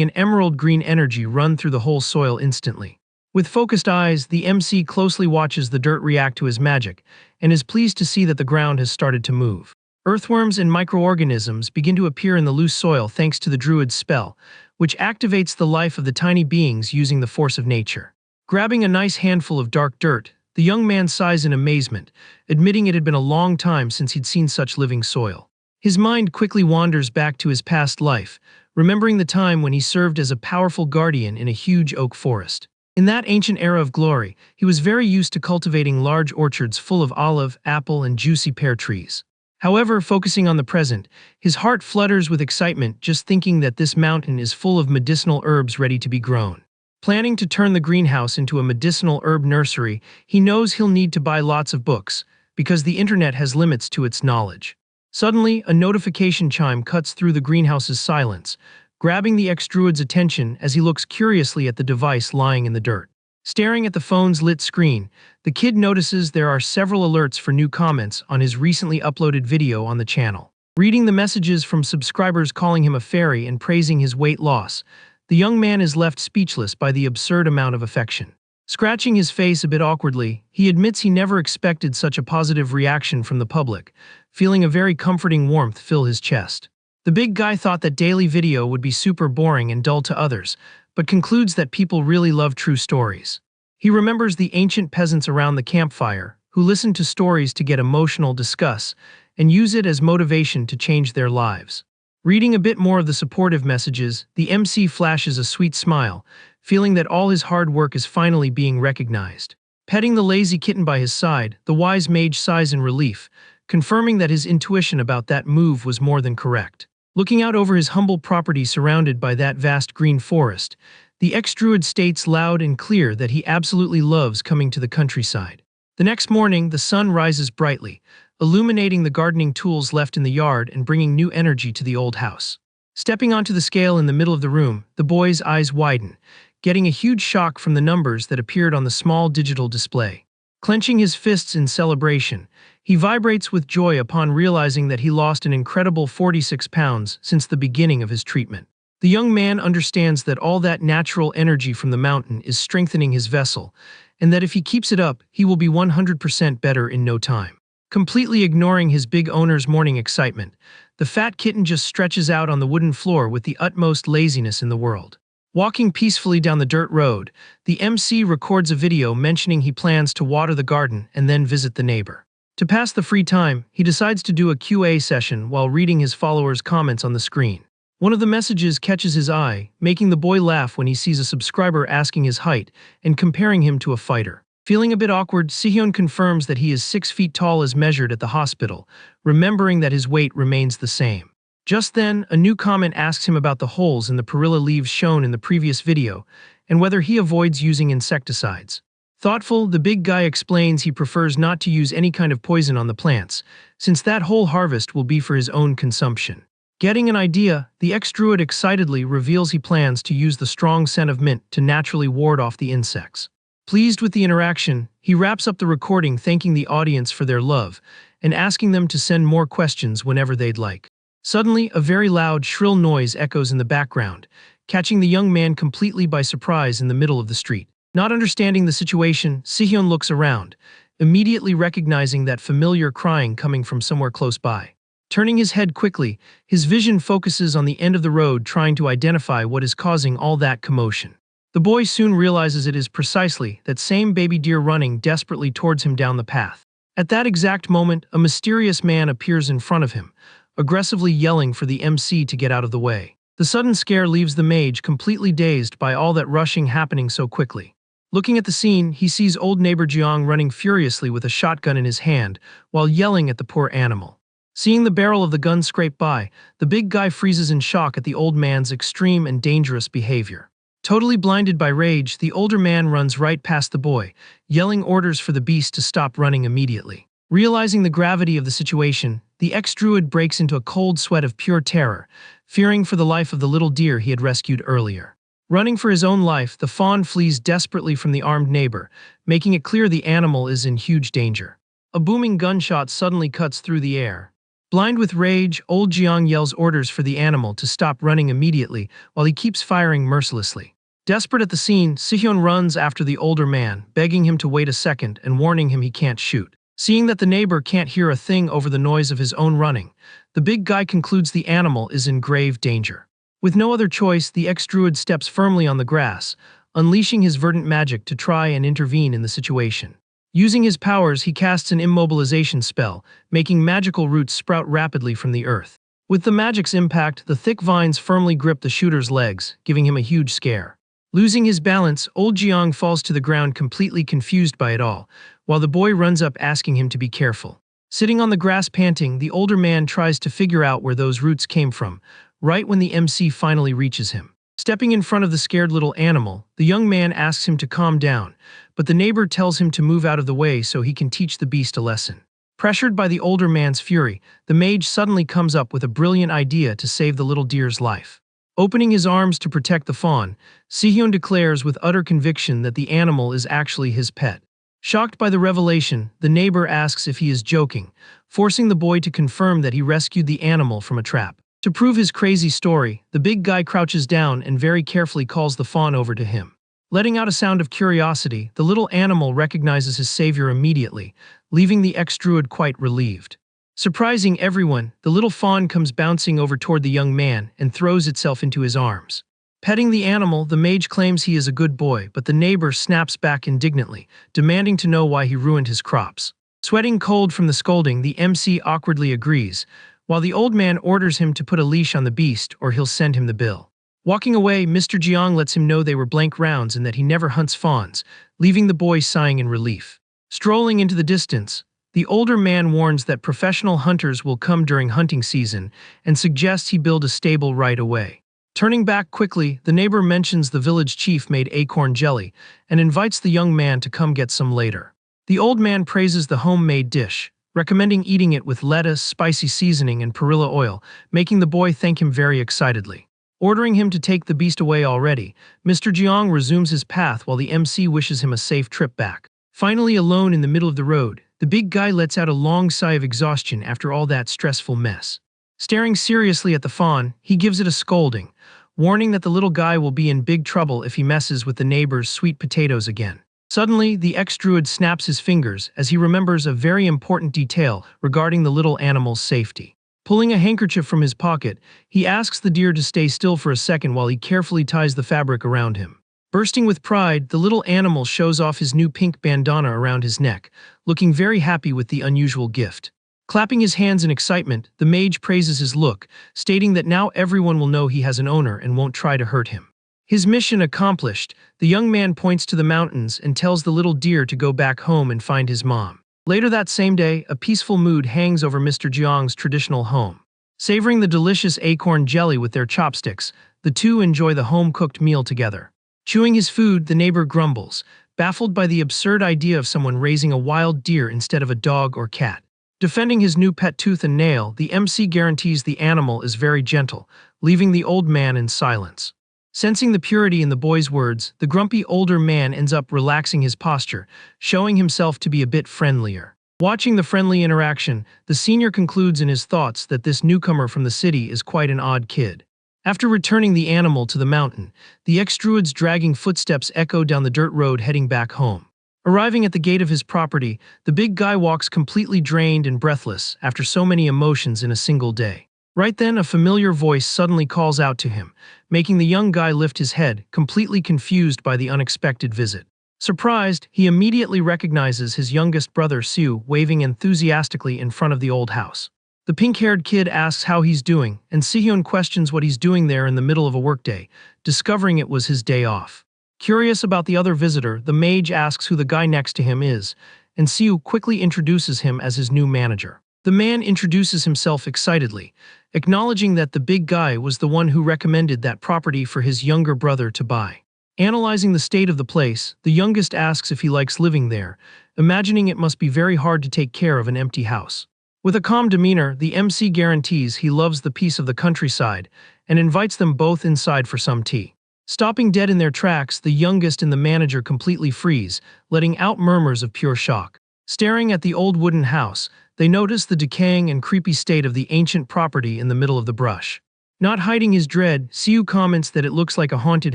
an emerald green energy run through the whole soil instantly. With focused eyes, the MC closely watches the dirt react to his magic, and is pleased to see that the ground has started to move. Earthworms and microorganisms begin to appear in the loose soil thanks to the Druid's spell, which activates the life of the tiny beings using the force of nature. Grabbing a nice handful of dark dirt, the young man sighs in amazement, admitting it had been a long time since he'd seen such living soil. His mind quickly wanders back to his past life, remembering the time when he served as a powerful guardian in a huge oak forest. In that ancient era of glory, he was very used to cultivating large orchards full of olive, apple, and juicy pear trees. However, focusing on the present, his heart flutters with excitement just thinking that this mountain is full of medicinal herbs ready to be grown. Planning to turn the greenhouse into a medicinal herb nursery, he knows he'll need to buy lots of books, because the internet has limits to its knowledge. Suddenly, a notification chime cuts through the greenhouse's silence, grabbing the ex-druid's attention as he looks curiously at the device lying in the dirt. Staring at the phone's lit screen, the kid notices there are several alerts for new comments on his recently uploaded video on the channel. Reading the messages from subscribers calling him a fairy and praising his weight loss, the young man is left speechless by the absurd amount of affection. Scratching his face a bit awkwardly, he admits he never expected such a positive reaction from the public, feeling a very comforting warmth fill his chest. The big guy thought that daily video would be super boring and dull to others, but concludes that people really love true stories. He remembers the ancient peasants around the campfire, who listened to stories to get emotional discuss, and use it as motivation to change their lives. Reading a bit more of the supportive messages, the MC flashes a sweet smile, feeling that all his hard work is finally being recognized. Petting the lazy kitten by his side, the wise mage sighs in relief, confirming that his intuition about that move was more than correct. Looking out over his humble property surrounded by that vast green forest, the ex-druid states loud and clear that he absolutely loves coming to the countryside. The next morning, the sun rises brightly, illuminating the gardening tools left in the yard and bringing new energy to the old house. Stepping onto the scale in the middle of the room, the boy's eyes widen, getting a huge shock from the numbers that appeared on the small digital display. Clenching his fists in celebration, he vibrates with joy upon realizing that he lost an incredible 46 pounds since the beginning of his treatment. The young man understands that all that natural energy from the mountain is strengthening his vessel, and that if he keeps it up, he will be 100% better in no time. Completely ignoring his big owner's morning excitement, the fat kitten just stretches out on the wooden floor with the utmost laziness in the world. Walking peacefully down the dirt road, the MC records a video mentioning he plans to water the garden and then visit the neighbor. To pass the free time, he decides to do a QA session while reading his followers' comments on the screen. One of the messages catches his eye, making the boy laugh when he sees a subscriber asking his height and comparing him to a fighter. Feeling a bit awkward, Sihyun confirms that he is 6 feet tall as measured at the hospital, remembering that his weight remains the same. Just then, a new comment asks him about the holes in the perilla leaves shown in the previous video, and whether he avoids using insecticides. Thoughtful, the big guy explains he prefers not to use any kind of poison on the plants, since that whole harvest will be for his own consumption. Getting an idea, the ex-druid excitedly reveals he plans to use the strong scent of mint to naturally ward off the insects. Pleased with the interaction, he wraps up the recording thanking the audience for their love, and asking them to send more questions whenever they'd like. Suddenly, a very loud, shrill noise echoes in the background, catching the young man completely by surprise in the middle of the street. Not understanding the situation, Sihyun looks around, immediately recognizing that familiar crying coming from somewhere close by. Turning his head quickly, his vision focuses on the end of the road trying to identify what is causing all that commotion. The boy soon realizes it is precisely that same baby deer running desperately towards him down the path. At that exact moment, a mysterious man appears in front of him, aggressively yelling for the MC to get out of the way. The sudden scare leaves the mage completely dazed by all that rushing happening so quickly. Looking at the scene, he sees old neighbor Jiang running furiously with a shotgun in his hand while yelling at the poor animal. Seeing the barrel of the gun scrape by, the big guy freezes in shock at the old man's extreme and dangerous behavior. Totally blinded by rage, the older man runs right past the boy, yelling orders for the beast to stop running immediately. Realizing the gravity of the situation, the ex-druid breaks into a cold sweat of pure terror, fearing for the life of the little deer he had rescued earlier. Running for his own life, the fawn flees desperately from the armed neighbor, making it clear the animal is in huge danger. A booming gunshot suddenly cuts through the air. Blind with rage, old Jiang yells orders for the animal to stop running immediately while he keeps firing mercilessly. Desperate at the scene, Sihyun runs after the older man, begging him to wait a second and warning him he can't shoot. Seeing that the neighbor can't hear a thing over the noise of his own running, the big guy concludes the animal is in grave danger. With no other choice, the ex-druid steps firmly on the grass, unleashing his verdant magic to try and intervene in the situation. Using his powers, he casts an immobilization spell, making magical roots sprout rapidly from the earth. With the magic's impact, the thick vines firmly grip the shooter's legs, giving him a huge scare. Losing his balance, old Jiang falls to the ground completely confused by it all, while the boy runs up asking him to be careful. Sitting on the grass panting, the older man tries to figure out where those roots came from, right when the MC finally reaches him. Stepping in front of the scared little animal, the young man asks him to calm down, but the neighbor tells him to move out of the way so he can teach the beast a lesson. Pressured by the older man's fury, the mage suddenly comes up with a brilliant idea to save the little deer's life. Opening his arms to protect the fawn, Sihyun declares with utter conviction that the animal is actually his pet. Shocked by the revelation, the neighbor asks if he is joking, forcing the boy to confirm that he rescued the animal from a trap. To prove his crazy story, the big guy crouches down and very carefully calls the fawn over to him. Letting out a sound of curiosity, the little animal recognizes his savior immediately, leaving the ex-druid quite relieved. Surprising everyone, the little fawn comes bouncing over toward the young man and throws itself into his arms. Petting the animal, the mage claims he is a good boy, but the neighbor snaps back indignantly, demanding to know why he ruined his crops. Sweating cold from the scolding, the MC awkwardly agrees, while the old man orders him to put a leash on the beast or he'll send him the bill. Walking away, Mr. Jiang lets him know they were blank rounds and that he never hunts fawns, leaving the boy sighing in relief. Strolling into the distance, the older man warns that professional hunters will come during hunting season and suggests he build a stable right away. Turning back quickly, the neighbor mentions the village chief made acorn jelly and invites the young man to come get some later. The old man praises the homemade dish, recommending eating it with lettuce, spicy seasoning, and perilla oil, making the boy thank him very excitedly. Ordering him to take the beast away already, Mr. Jiang resumes his path while the MC wishes him a safe trip back. Finally alone in the middle of the road, the big guy lets out a long sigh of exhaustion after all that stressful mess. Staring seriously at the fawn, he gives it a scolding, warning that the little guy will be in big trouble if he messes with the neighbor's sweet potatoes again. Suddenly, the ex-druid snaps his fingers as he remembers a very important detail regarding the little animal's safety. Pulling a handkerchief from his pocket, he asks the deer to stay still for a second while he carefully ties the fabric around him. Bursting with pride, the little animal shows off his new pink bandana around his neck, looking very happy with the unusual gift. Clapping his hands in excitement, the mage praises his look, stating that now everyone will know he has an owner and won't try to hurt him. His mission accomplished, the young man points to the mountains and tells the little deer to go back home and find his mom. Later that same day, a peaceful mood hangs over Mr. Jiang's traditional home. Savoring the delicious acorn jelly with their chopsticks, the two enjoy the home-cooked meal together. Chewing his food, the neighbor grumbles, baffled by the absurd idea of someone raising a wild deer instead of a dog or cat. Defending his new pet tooth and nail, the MC guarantees the animal is very gentle, leaving the old man in silence. Sensing the purity in the boy's words, the grumpy older man ends up relaxing his posture, showing himself to be a bit friendlier. Watching the friendly interaction, the senior concludes in his thoughts that this newcomer from the city is quite an odd kid. After returning the animal to the mountain, the ex-druid's dragging footsteps echo down the dirt road heading back home. Arriving at the gate of his property, the big guy walks completely drained and breathless after so many emotions in a single day. Right then, a familiar voice suddenly calls out to him, making the young guy lift his head, completely confused by the unexpected visit. Surprised, he immediately recognizes his youngest brother Siu waving enthusiastically in front of the old house. The pink-haired kid asks how he's doing, and Sihyun questions what he's doing there in the middle of a workday, discovering it was his day off. Curious about the other visitor, the mage asks who the guy next to him is, and Siu quickly introduces him as his new manager. The man introduces himself excitedly, acknowledging that the big guy was the one who recommended that property for his younger brother to buy. Analyzing the state of the place, the youngest asks if he likes living there, imagining it must be very hard to take care of an empty house. With a calm demeanor, the MC guarantees he loves the peace of the countryside and invites them both inside for some tea. Stopping dead in their tracks, the youngest and the manager completely freeze, letting out murmurs of pure shock. Staring at the old wooden house, they notice the decaying and creepy state of the ancient property in the middle of the brush. Not hiding his dread, Siu comments that it looks like a haunted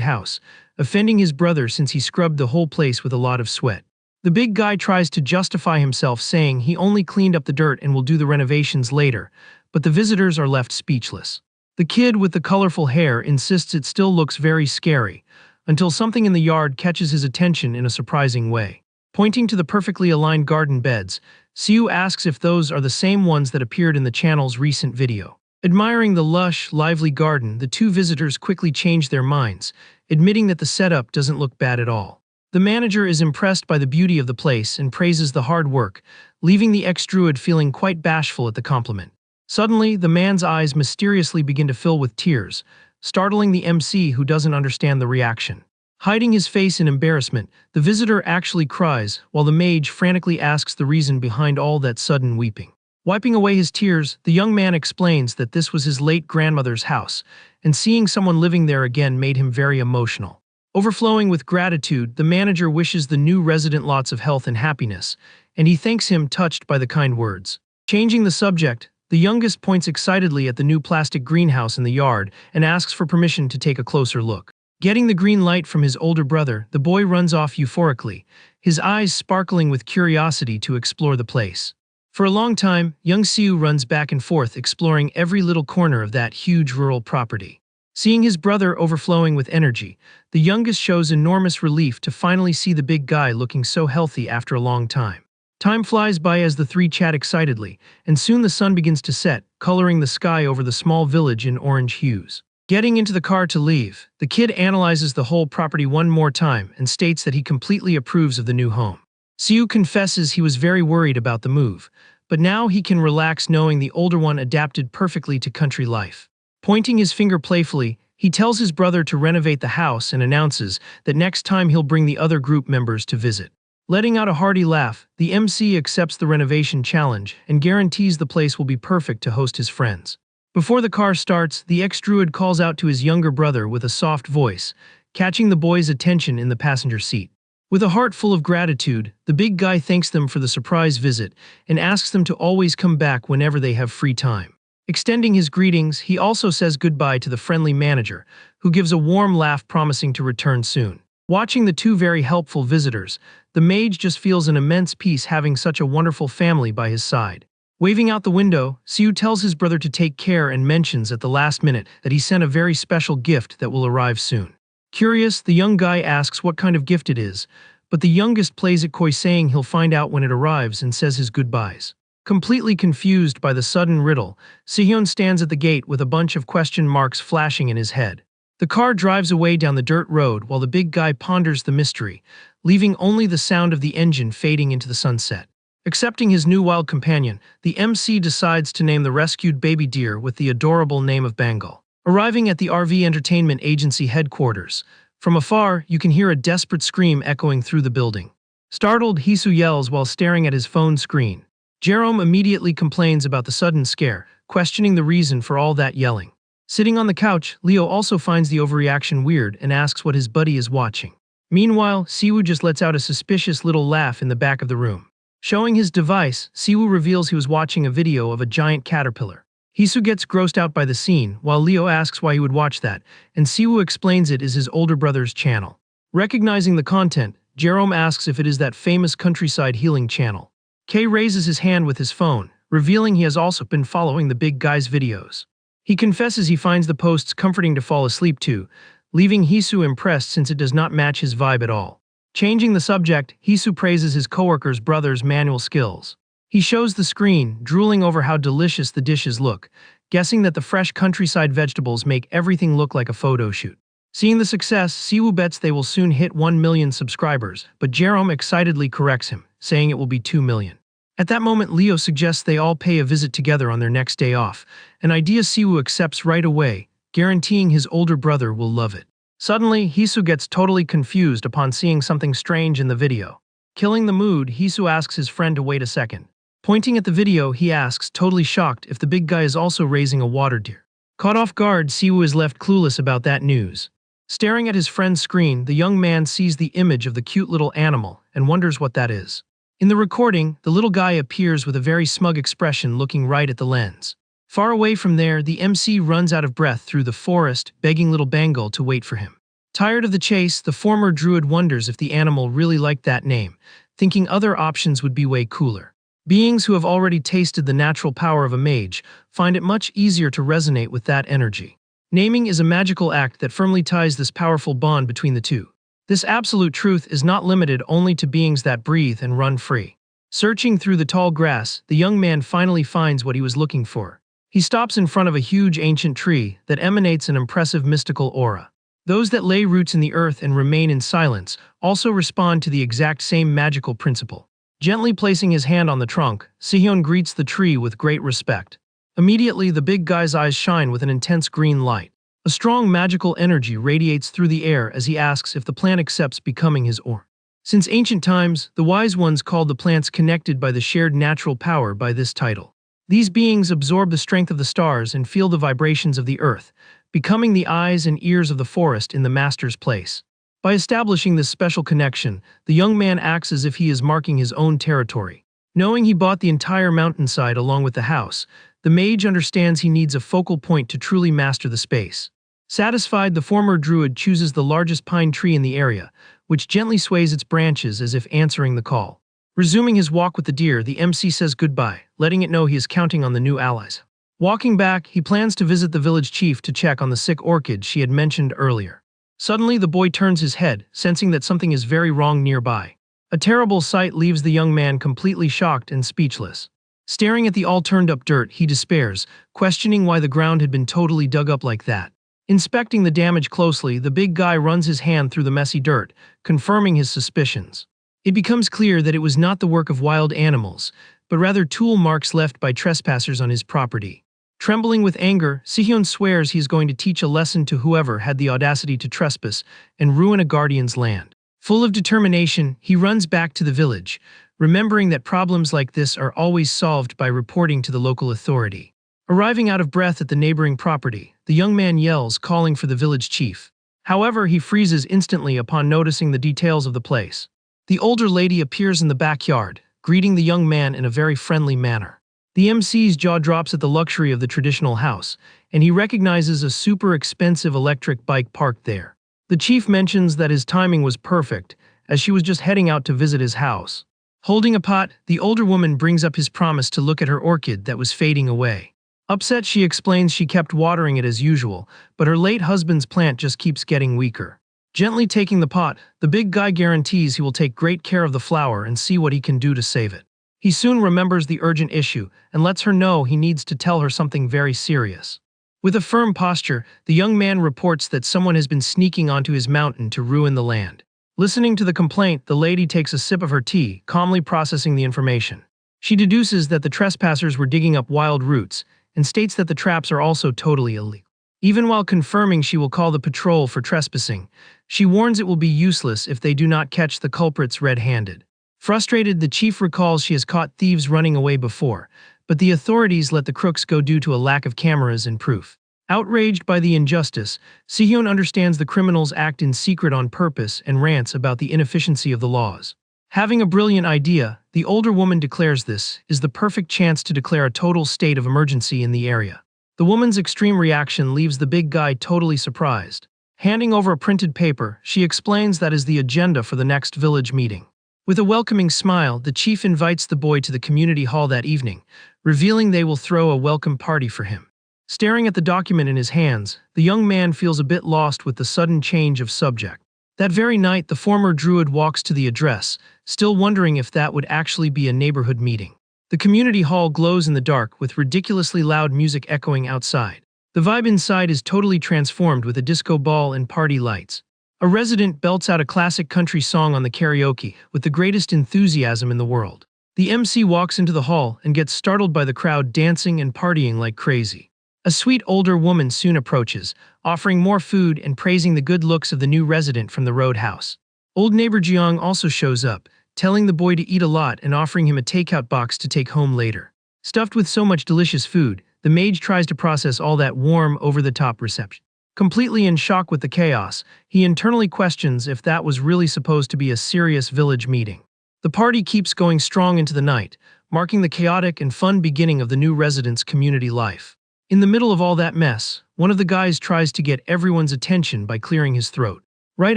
house, offending his brother since he scrubbed the whole place with a lot of sweat. The big guy tries to justify himself, saying he only cleaned up the dirt and will do the renovations later, but the visitors are left speechless. The kid with the colorful hair insists it still looks very scary, until something in the yard catches his attention in a surprising way. Pointing to the perfectly aligned garden beds, Siu asks if those are the same ones that appeared in the channel's recent video. Admiring the lush, lively garden, the two visitors quickly change their minds, admitting that the setup doesn't look bad at all. The manager is impressed by the beauty of the place and praises the hard work, leaving the ex-druid feeling quite bashful at the compliment. Suddenly, the man's eyes mysteriously begin to fill with tears, startling the MC who doesn't understand the reaction. Hiding his face in embarrassment, the visitor actually cries, while the mage frantically asks the reason behind all that sudden weeping. Wiping away his tears, the young man explains that this was his late grandmother's house, and seeing someone living there again made him very emotional. Overflowing with gratitude, the manager wishes the new resident lots of health and happiness, and he thanks him, touched by the kind words. Changing the subject, the youngest points excitedly at the new plastic greenhouse in the yard and asks for permission to take a closer look. Getting the green light from his older brother, the boy runs off euphorically, his eyes sparkling with curiosity to explore the place. For a long time, young Siu runs back and forth exploring every little corner of that huge rural property. Seeing his brother overflowing with energy, the youngest shows enormous relief to finally see the big guy looking so healthy after a long time. Time flies by as the three chat excitedly, and soon the sun begins to set, coloring the sky over the small village in orange hues. Getting into the car to leave, the kid analyzes the whole property one more time and states that he completely approves of the new home. Siu confesses he was very worried about the move, but now he can relax knowing the older one adapted perfectly to country life. Pointing his finger playfully, he tells his brother to renovate the house and announces that next time he'll bring the other group members to visit. Letting out a hearty laugh, the MC accepts the renovation challenge and guarantees the place will be perfect to host his friends. Before the car starts, the ex-druid calls out to his younger brother with a soft voice, catching the boy's attention in the passenger seat. With a heart full of gratitude, the big guy thanks them for the surprise visit and asks them to always come back whenever they have free time. Extending his greetings, he also says goodbye to the friendly manager, who gives a warm laugh promising to return soon. Watching the two very helpful visitors, the mage just feels an immense peace having such a wonderful family by his side. Waving out the window, Siu tells his brother to take care and mentions at the last minute that he sent a very special gift that will arrive soon. Curious, the young guy asks what kind of gift it is, but the youngest plays it coy saying he'll find out when it arrives and says his goodbyes. Completely confused by the sudden riddle, Sihyun stands at the gate with a bunch of question marks flashing in his head. The car drives away down the dirt road while the big guy ponders the mystery, leaving only the sound of the engine fading into the sunset. Accepting his new wild companion, the MC decides to name the rescued baby deer with the adorable name of Bengal. Arriving at the RV Entertainment Agency headquarters, from afar you can hear a desperate scream echoing through the building. Startled, Hisu yells while staring at his phone screen. Jerome immediately complains about the sudden scare, questioning the reason for all that yelling. Sitting on the couch, Leo also finds the overreaction weird and asks what his buddy is watching. Meanwhile, Siwoo just lets out a suspicious little laugh in the back of the room. Showing his device, Siwoo reveals he was watching a video of a giant caterpillar. Hisu gets grossed out by the scene, while Leo asks why he would watch that, and Siwoo explains it is his older brother's channel. Recognizing the content, Jerome asks if it is that famous countryside healing channel. Kay raises his hand with his phone, revealing he has also been following the big guy's videos. He confesses he finds the posts comforting to fall asleep to, leaving Hisu impressed since it does not match his vibe at all. Changing the subject, Hisu praises his coworker's brother's manual skills. He shows the screen, drooling over how delicious the dishes look, guessing that the fresh countryside vegetables make everything look like a photo shoot. Seeing the success, Siwoo bets they will soon hit 1 million subscribers, but Jerome excitedly corrects him, saying it will be 2 million. At that moment, Leo suggests they all pay a visit together on their next day off, an idea Siwoo accepts right away, guaranteeing his older brother will love it. Suddenly, Hisu gets totally confused upon seeing something strange in the video. Killing the mood, Hisu asks his friend to wait a second. Pointing at the video, he asks, totally shocked, if the big guy is also raising a water deer. Caught off guard, Siwoo is left clueless about that news. Staring at his friend's screen, the young man sees the image of the cute little animal and wonders what that is. In the recording, the little guy appears with a very smug expression looking right at the lens. Far away from there, the MC runs out of breath through the forest, begging little Bengal to wait for him. Tired of the chase, the former druid wonders if the animal really liked that name, thinking other options would be way cooler. Beings who have already tasted the natural power of a mage find it much easier to resonate with that energy. Naming is a magical act that firmly ties this powerful bond between the two. This absolute truth is not limited only to beings that breathe and run free. Searching through the tall grass, the young man finally finds what he was looking for. He stops in front of a huge ancient tree that emanates an impressive mystical aura. Those that lay roots in the earth and remain in silence also respond to the exact same magical principle. Gently placing his hand on the trunk, Sihyun greets the tree with great respect. Immediately, the big guy's eyes shine with an intense green light. A strong magical energy radiates through the air as he asks if the plant accepts becoming his own. Since ancient times, the wise ones called the plants connected by the shared natural power by this title. These beings absorb the strength of the stars and feel the vibrations of the earth, becoming the eyes and ears of the forest in the master's place. By establishing this special connection, the young man acts as if he is marking his own territory. Knowing he bought the entire mountainside along with the house, the mage understands he needs a focal point to truly master the space. Satisfied, the former druid chooses the largest pine tree in the area, which gently sways its branches as if answering the call. Resuming his walk with the deer, the MC says goodbye, letting it know he is counting on the new allies. Walking back, he plans to visit the village chief to check on the sick orchid she had mentioned earlier. Suddenly, the boy turns his head, sensing that something is very wrong nearby. A terrible sight leaves the young man completely shocked and speechless. Staring at the all turned up dirt, he despairs, questioning why the ground had been totally dug up like that. Inspecting the damage closely, the big guy runs his hand through the messy dirt, confirming his suspicions. It becomes clear that it was not the work of wild animals, but rather tool marks left by trespassers on his property. Trembling with anger, Sihyun swears he is going to teach a lesson to whoever had the audacity to trespass and ruin a guardian's land. Full of determination, he runs back to the village, remembering that problems like this are always solved by reporting to the local authority. Arriving out of breath at the neighboring property, the young man yells, calling for the village chief. However, he freezes instantly upon noticing the details of the place. The older lady appears in the backyard, greeting the young man in a very friendly manner. The MC's jaw drops at the luxury of the traditional house, and he recognizes a super expensive electric bike parked there. The chief mentions that his timing was perfect, as she was just heading out to visit his house. Holding a pot, the older woman brings up his promise to look at her orchid that was fading away. Upset, she explains she kept watering it as usual, but her late husband's plant just keeps getting weaker. Gently taking the pot, the big guy guarantees he will take great care of the flower and see what he can do to save it. He soon remembers the urgent issue and lets her know he needs to tell her something very serious. With a firm posture, the young man reports that someone has been sneaking onto his mountain to ruin the land. Listening to the complaint, the lady takes a sip of her tea, calmly processing the information. She deduces that the trespassers were digging up wild roots and states that the traps are also totally illegal. Even while confirming she will call the patrol for trespassing, she warns it will be useless if they do not catch the culprits red-handed. Frustrated, the chief recalls she has caught thieves running away before, but the authorities let the crooks go due to a lack of cameras and proof. Outraged by the injustice, Sihyun understands the criminals act in secret on purpose and rants about the inefficiency of the laws. Having a brilliant idea, the older woman declares this is the perfect chance to declare a total state of emergency in the area. The woman's extreme reaction leaves the big guy totally surprised. Handing over a printed paper, she explains that is the agenda for the next village meeting. With a welcoming smile, the chief invites the boy to the community hall that evening, revealing they will throw a welcome party for him. Staring at the document in his hands, the young man feels a bit lost with the sudden change of subject. That very night, the former Druid walks to the address, still wondering if that would actually be a neighborhood meeting. The community hall glows in the dark with ridiculously loud music echoing outside. The vibe inside is totally transformed with a disco ball and party lights. A resident belts out a classic country song on the karaoke with the greatest enthusiasm in the world. The MC walks into the hall and gets startled by the crowd dancing and partying like crazy. A sweet older woman soon approaches, offering more food and praising the good looks of the new resident from the roadhouse. Old neighbor Jiang also shows up, telling the boy to eat a lot and offering him a takeout box to take home later. Stuffed with so much delicious food, the mage tries to process all that warm, over-the-top reception. Completely in shock with the chaos, he internally questions if that was really supposed to be a serious village meeting. The party keeps going strong into the night, marking the chaotic and fun beginning of the new residents' community life. In the middle of all that mess, one of the guys tries to get everyone's attention by clearing his throat. Right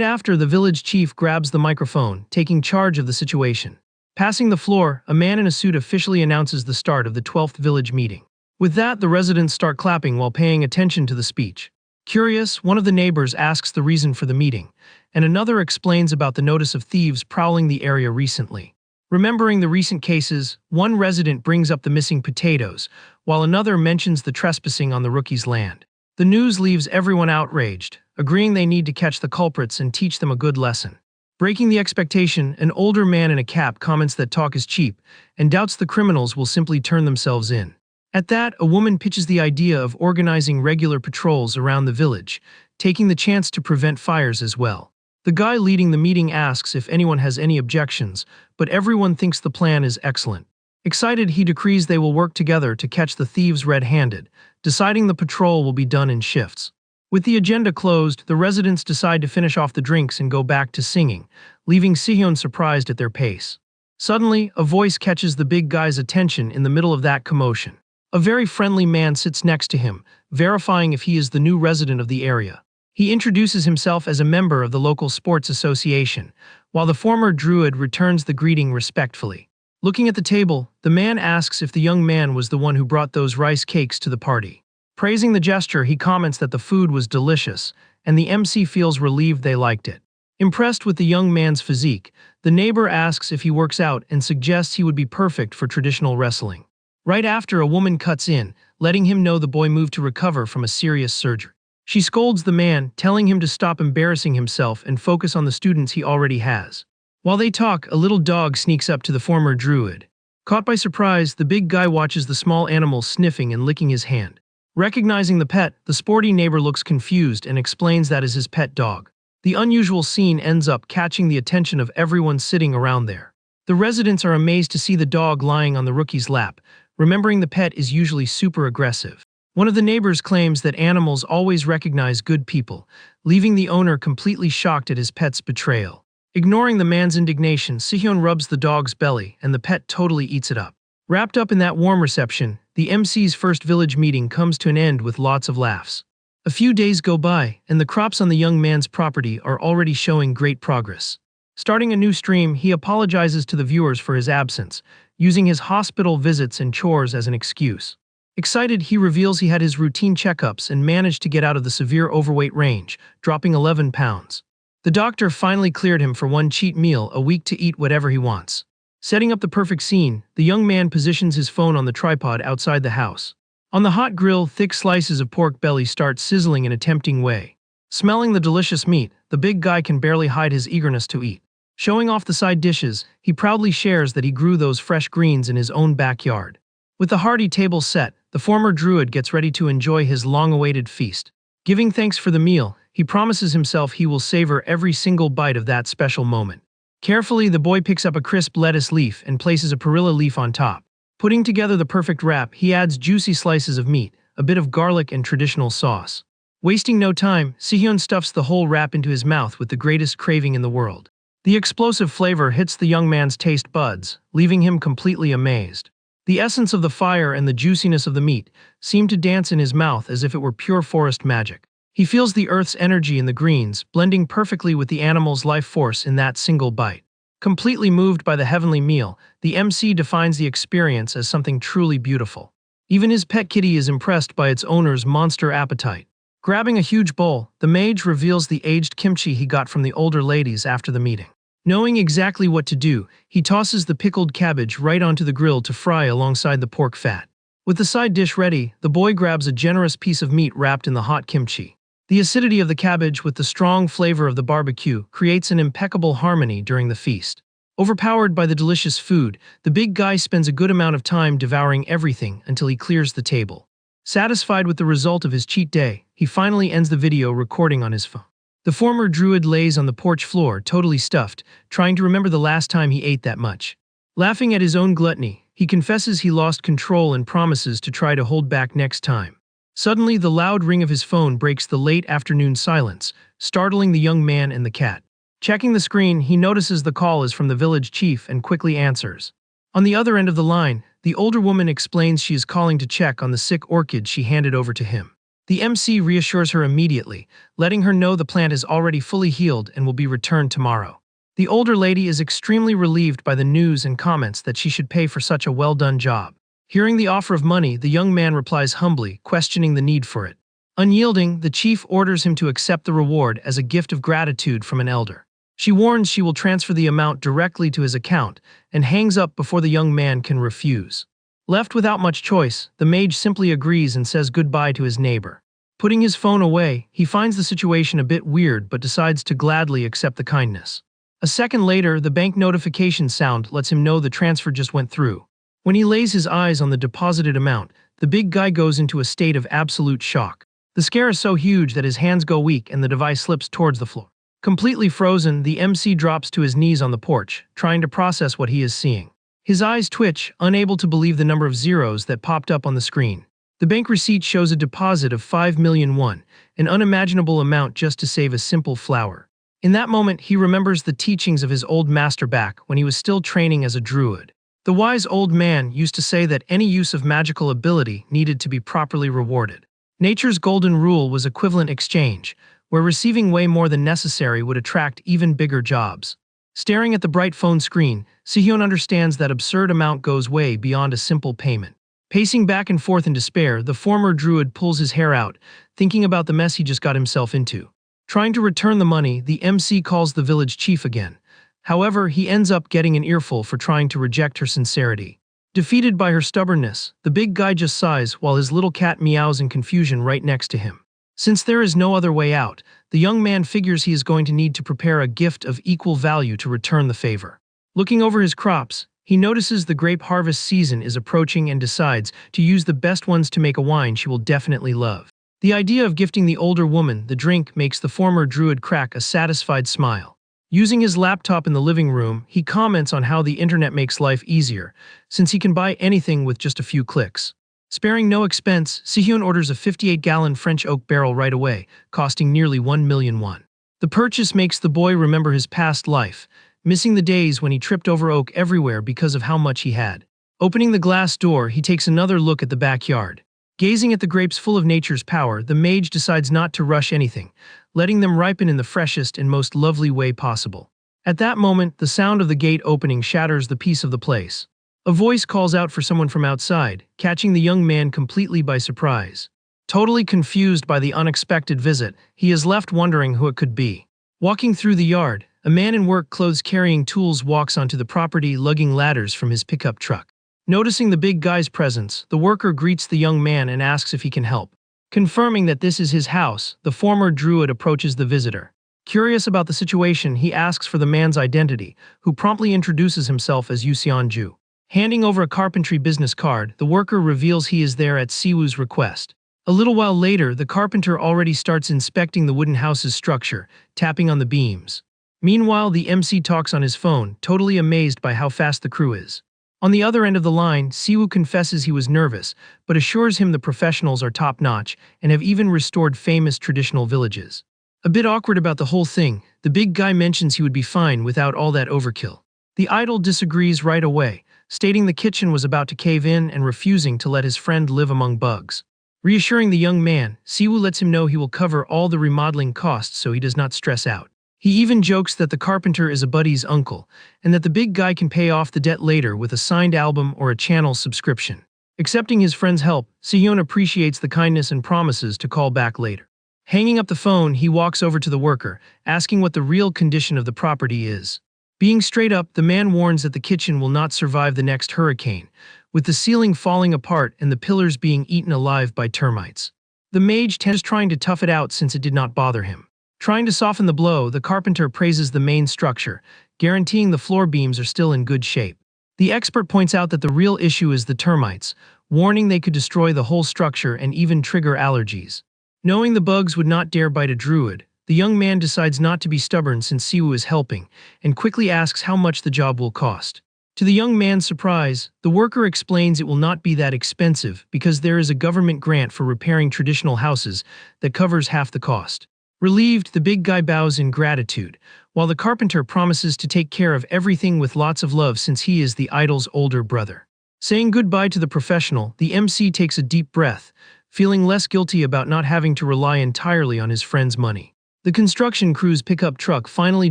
after, the village chief grabs the microphone, taking charge of the situation. Passing the floor, a man in a suit officially announces the start of the 12th village meeting. With that, the residents start clapping while paying attention to the speech. Curious, one of the neighbors asks the reason for the meeting, and another explains about the notice of thieves prowling the area recently. Remembering the recent cases, one resident brings up the missing potatoes, while another mentions the trespassing on the rookie's land. The news leaves everyone outraged, agreeing they need to catch the culprits and teach them a good lesson. Breaking the expectation, an older man in a cap comments that talk is cheap and doubts the criminals will simply turn themselves in. At that, a woman pitches the idea of organizing regular patrols around the village, taking the chance to prevent fires as well. The guy leading the meeting asks if anyone has any objections, but everyone thinks the plan is excellent. Excited, he decrees they will work together to catch the thieves red-handed, deciding the patrol will be done in shifts. With the agenda closed, the residents decide to finish off the drinks and go back to singing, leaving Sihyun surprised at their pace. Suddenly, a voice catches the big guy's attention in the middle of that commotion. A very friendly man sits next to him, verifying if he is the new resident of the area. He introduces himself as a member of the local sports association, while the former Druid returns the greeting respectfully. Looking at the table, the man asks if the young man was the one who brought those rice cakes to the party. Praising the gesture, he comments that the food was delicious, and the MC feels relieved they liked it. Impressed with the young man's physique, the neighbor asks if he works out and suggests he would be perfect for traditional wrestling. Right after, a woman cuts in, letting him know the boy moved to recover from a serious surgery. She scolds the man, telling him to stop embarrassing himself and focus on the students he already has. While they talk, a little dog sneaks up to the former druid. Caught by surprise, the big guy watches the small animal sniffing and licking his hand. Recognizing the pet, the sporty neighbor looks confused and explains that is his pet dog. The unusual scene ends up catching the attention of everyone sitting around there. The residents are amazed to see the dog lying on the rookie's lap, remembering the pet is usually super aggressive. One of the neighbors claims that animals always recognize good people, leaving the owner completely shocked at his pet's betrayal. Ignoring the man's indignation, Sihyun rubs the dog's belly, and the pet totally eats it up. Wrapped up in that warm reception, the MC's first village meeting comes to an end with lots of laughs. A few days go by, and the crops on the young man's property are already showing great progress. Starting a new stream, he apologizes to the viewers for his absence, using his hospital visits and chores as an excuse. Excited, he reveals he had his routine checkups and managed to get out of the severe overweight range, dropping 11 pounds. The doctor finally cleared him for one cheat meal a week to eat whatever he wants. Setting up the perfect scene, the young man positions his phone on the tripod outside the house. On the hot grill, thick slices of pork belly start sizzling in a tempting way. Smelling the delicious meat, the big guy can barely hide his eagerness to eat. Showing off the side dishes, he proudly shares that he grew those fresh greens in his own backyard. With the hearty table set, the former druid gets ready to enjoy his long-awaited feast. Giving thanks for the meal, he promises himself he will savor every single bite of that special moment. Carefully, the boy picks up a crisp lettuce leaf and places a perilla leaf on top. Putting together the perfect wrap, he adds juicy slices of meat, a bit of garlic and traditional sauce. Wasting no time, Sihyun stuffs the whole wrap into his mouth with the greatest craving in the world. The explosive flavor hits the young man's taste buds, leaving him completely amazed. The essence of the fire and the juiciness of the meat seem to dance in his mouth as if it were pure forest magic. He feels the earth's energy in the greens, blending perfectly with the animal's life force in that single bite. Completely moved by the heavenly meal, the MC defines the experience as something truly beautiful. Even his pet kitty is impressed by its owner's monster appetite. Grabbing a huge bowl, the mage reveals the aged kimchi he got from the older ladies after the meeting. Knowing exactly what to do, he tosses the pickled cabbage right onto the grill to fry alongside the pork fat. With the side dish ready, the boy grabs a generous piece of meat wrapped in the hot kimchi. The acidity of the cabbage with the strong flavor of the barbecue creates an impeccable harmony during the feast. Overpowered by the delicious food, the big guy spends a good amount of time devouring everything until he clears the table. Satisfied with the result of his cheat day, he finally ends the video recording on his phone. The former druid lays on the porch floor, totally stuffed, trying to remember the last time he ate that much. Laughing at his own gluttony, he confesses he lost control and promises to try to hold back next time. Suddenly, the loud ring of his phone breaks the late afternoon silence, startling the young man and the cat. Checking the screen, he notices the call is from the village chief and quickly answers. On the other end of the line, the older woman explains she is calling to check on the sick orchid she handed over to him. The MC reassures her immediately, letting her know the plant is already fully healed and will be returned tomorrow. The older lady is extremely relieved by the news and comments that she should pay for such a well-done job. Hearing the offer of money, the young man replies humbly, questioning the need for it. Unyielding, the chief orders him to accept the reward as a gift of gratitude from an elder. She warns she will transfer the amount directly to his account and hangs up before the young man can refuse. Left without much choice, the mage simply agrees and says goodbye to his neighbor. Putting his phone away, he finds the situation a bit weird but decides to gladly accept the kindness. A second later, the bank notification sound lets him know the transfer just went through. When he lays his eyes on the deposited amount, the big guy goes into a state of absolute shock. The scare is so huge that his hands go weak and the device slips towards the floor. Completely frozen, the MC drops to his knees on the porch, trying to process what he is seeing. His eyes twitch, unable to believe the number of zeros that popped up on the screen. The bank receipt shows a deposit of 5 million won, an unimaginable amount just to save a simple flower. In that moment, he remembers the teachings of his old master back when he was still training as a druid. The wise old man used to say that any use of magical ability needed to be properly rewarded. Nature's golden rule was equivalent exchange, where receiving way more than necessary would attract even bigger jobs. Staring at the bright phone screen, Sihyun understands that absurd amount goes way beyond a simple payment. Pacing back and forth in despair, the former druid pulls his hair out, thinking about the mess he just got himself into. Trying to return the money, the MC calls the village chief again. However, he ends up getting an earful for trying to reject her sincerity. Defeated by her stubbornness, the big guy just sighs while his little cat meows in confusion right next to him. Since there is no other way out, the young man figures he is going to need to prepare a gift of equal value to return the favor. Looking over his crops, he notices the grape harvest season is approaching and decides to use the best ones to make a wine she will definitely love. The idea of gifting the older woman the drink makes the former druid crack a satisfied smile. Using his laptop in the living room, he comments on how the internet makes life easier, since he can buy anything with just a few clicks. Sparing no expense, Sihyun orders a 58-gallon French oak barrel right away, costing nearly 1 million won. The purchase makes the boy remember his past life, missing the days when he tripped over oak everywhere because of how much he had. Opening the glass door, he takes another look at the backyard. Gazing at the grapes full of nature's power, the mage decides not to rush anything, letting them ripen in the freshest and most lovely way possible. At that moment, the sound of the gate opening shatters the peace of the place. A voice calls out for someone from outside, catching the young man completely by surprise. Totally confused by the unexpected visit, he is left wondering who it could be. Walking through the yard, a man in work clothes carrying tools walks onto the property lugging ladders from his pickup truck. Noticing the big guy's presence, the worker greets the young man and asks if he can help. Confirming that this is his house, the former druid approaches the visitor. Curious about the situation, he asks for the man's identity, who promptly introduces himself as Yuseon-ju. Handing over a carpentry business card, the worker reveals he is there at Siwoo's request. A little while later, the carpenter already starts inspecting the wooden house's structure, tapping on the beams. Meanwhile, the MC talks on his phone, totally amazed by how fast the crew is. On the other end of the line, Siwoo confesses he was nervous, but assures him the professionals are top-notch and have even restored famous traditional villages. A bit awkward about the whole thing, the big guy mentions he would be fine without all that overkill. The idol disagrees right away, stating the kitchen was about to cave in and refusing to let his friend live among bugs. Reassuring the young man, Siwoo lets him know he will cover all the remodeling costs so he does not stress out. He even jokes that the carpenter is a buddy's uncle, and that the big guy can pay off the debt later with a signed album or a channel subscription. Accepting his friend's help, Sihyun appreciates the kindness and promises to call back later. Hanging up the phone, he walks over to the worker, asking what the real condition of the property is. Being straight up, the man warns that the kitchen will not survive the next hurricane, with the ceiling falling apart and the pillars being eaten alive by termites. The mage tends trying to tough it out since it did not bother him. Trying to soften the blow, the carpenter praises the main structure, guaranteeing the floor beams are still in good shape. The expert points out that the real issue is the termites, warning they could destroy the whole structure and even trigger allergies. Knowing the bugs would not dare bite a druid, the young man decides not to be stubborn since Siwoo is helping, and quickly asks how much the job will cost. To the young man's surprise, the worker explains it will not be that expensive because there is a government grant for repairing traditional houses that covers half the cost. Relieved, the big guy bows in gratitude, while the carpenter promises to take care of everything with lots of love since he is the idol's older brother. Saying goodbye to the professional, the MC takes a deep breath, feeling less guilty about not having to rely entirely on his friend's money. The construction crew's pickup truck finally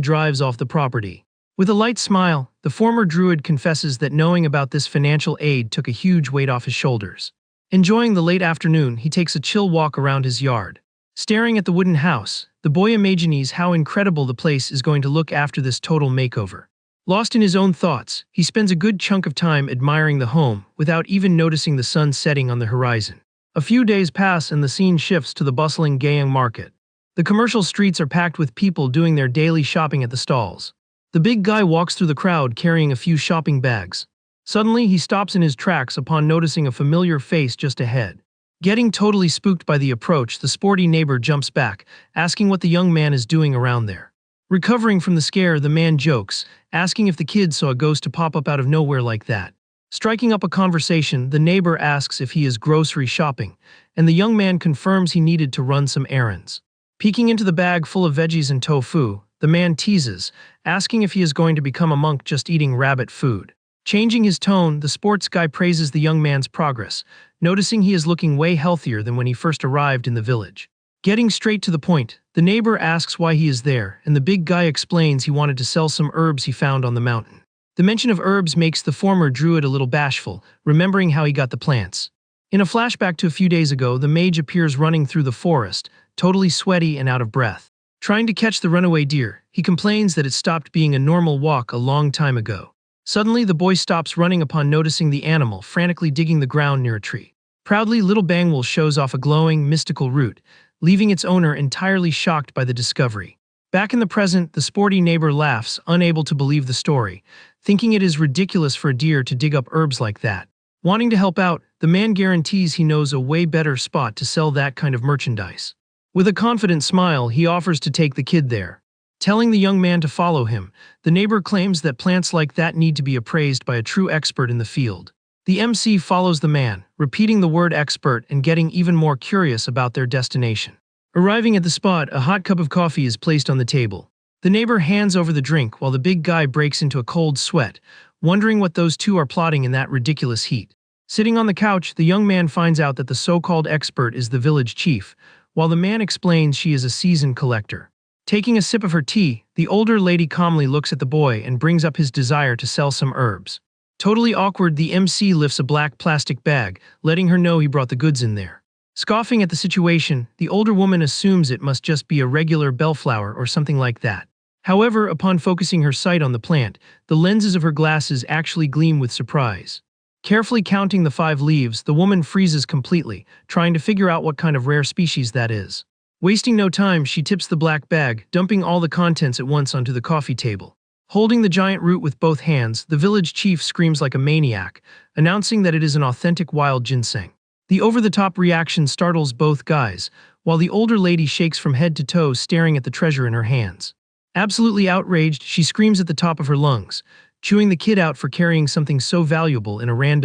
drives off the property. With a light smile, the former druid confesses that knowing about this financial aid took a huge weight off his shoulders. Enjoying the late afternoon, he takes a chill walk around his yard. Staring at the wooden house, the boy imagines how incredible the place is going to look after this total makeover. Lost in his own thoughts, he spends a good chunk of time admiring the home without even noticing the sun setting on the horizon. A few days pass and the scene shifts to the bustling Gayang market. The commercial streets are packed with people doing their daily shopping at the stalls. The big guy walks through the crowd carrying a few shopping bags. Suddenly, he stops in his tracks upon noticing a familiar face just ahead. Getting totally spooked by the approach, the sporty neighbor jumps back, asking what the young man is doing around there. Recovering from the scare, the man jokes, asking if the kid saw a ghost to pop up out of nowhere like that. Striking up a conversation, the neighbor asks if he is grocery shopping, and the young man confirms he needed to run some errands. Peeking into the bag full of veggies and tofu, the man teases, asking if he is going to become a monk just eating rabbit food. Changing his tone, the sports guy praises the young man's progress, noticing he is looking way healthier than when he first arrived in the village. Getting straight to the point, the neighbor asks why he is there, and the big guy explains he wanted to sell some herbs he found on the mountain. The mention of herbs makes the former druid a little bashful, remembering how he got the plants. In a flashback to a few days ago, the mage appears running through the forest, totally sweaty and out of breath. Trying to catch the runaway deer, he complains that it stopped being a normal walk a long time ago. Suddenly, the boy stops running upon noticing the animal frantically digging the ground near a tree. Proudly, little Bangwol shows off a glowing, mystical root, leaving its owner entirely shocked by the discovery. Back in the present, the sporty neighbor laughs, unable to believe the story, thinking it is ridiculous for a deer to dig up herbs like that. Wanting to help out, the man guarantees he knows a way better spot to sell that kind of merchandise. With a confident smile, he offers to take the kid there. Telling the young man to follow him, the neighbor claims that plants like that need to be appraised by a true expert in the field. The MC follows the man, repeating the word expert and getting even more curious about their destination. Arriving at the spot, a hot cup of coffee is placed on the table. The neighbor hands over the drink while the big guy breaks into a cold sweat, wondering what those two are plotting in that ridiculous heat. Sitting on the couch, the young man finds out that the so-called expert is the village chief, while the man explains she is a seasoned collector. Taking a sip of her tea, the older lady calmly looks at the boy and brings up his desire to sell some herbs. Totally awkward, the MC lifts a black plastic bag, letting her know he brought the goods in there. Scoffing at the situation, the older woman assumes it must just be a regular bellflower or something like that. However, upon focusing her sight on the plant, the lenses of her glasses actually gleam with surprise. Carefully counting the 5 leaves, the woman freezes completely, trying to figure out what kind of rare species that is. Wasting no time, she tips the black bag, dumping all the contents at once onto the coffee table. Holding the giant root with both hands, the village chief screams like a maniac, announcing that it is an authentic wild ginseng. The over-the-top reaction startles both guys, while the older lady shakes from head to toe staring at the treasure in her hands. Absolutely outraged, she screams at the top of her lungs, chewing the kid out for carrying something so valuable in a random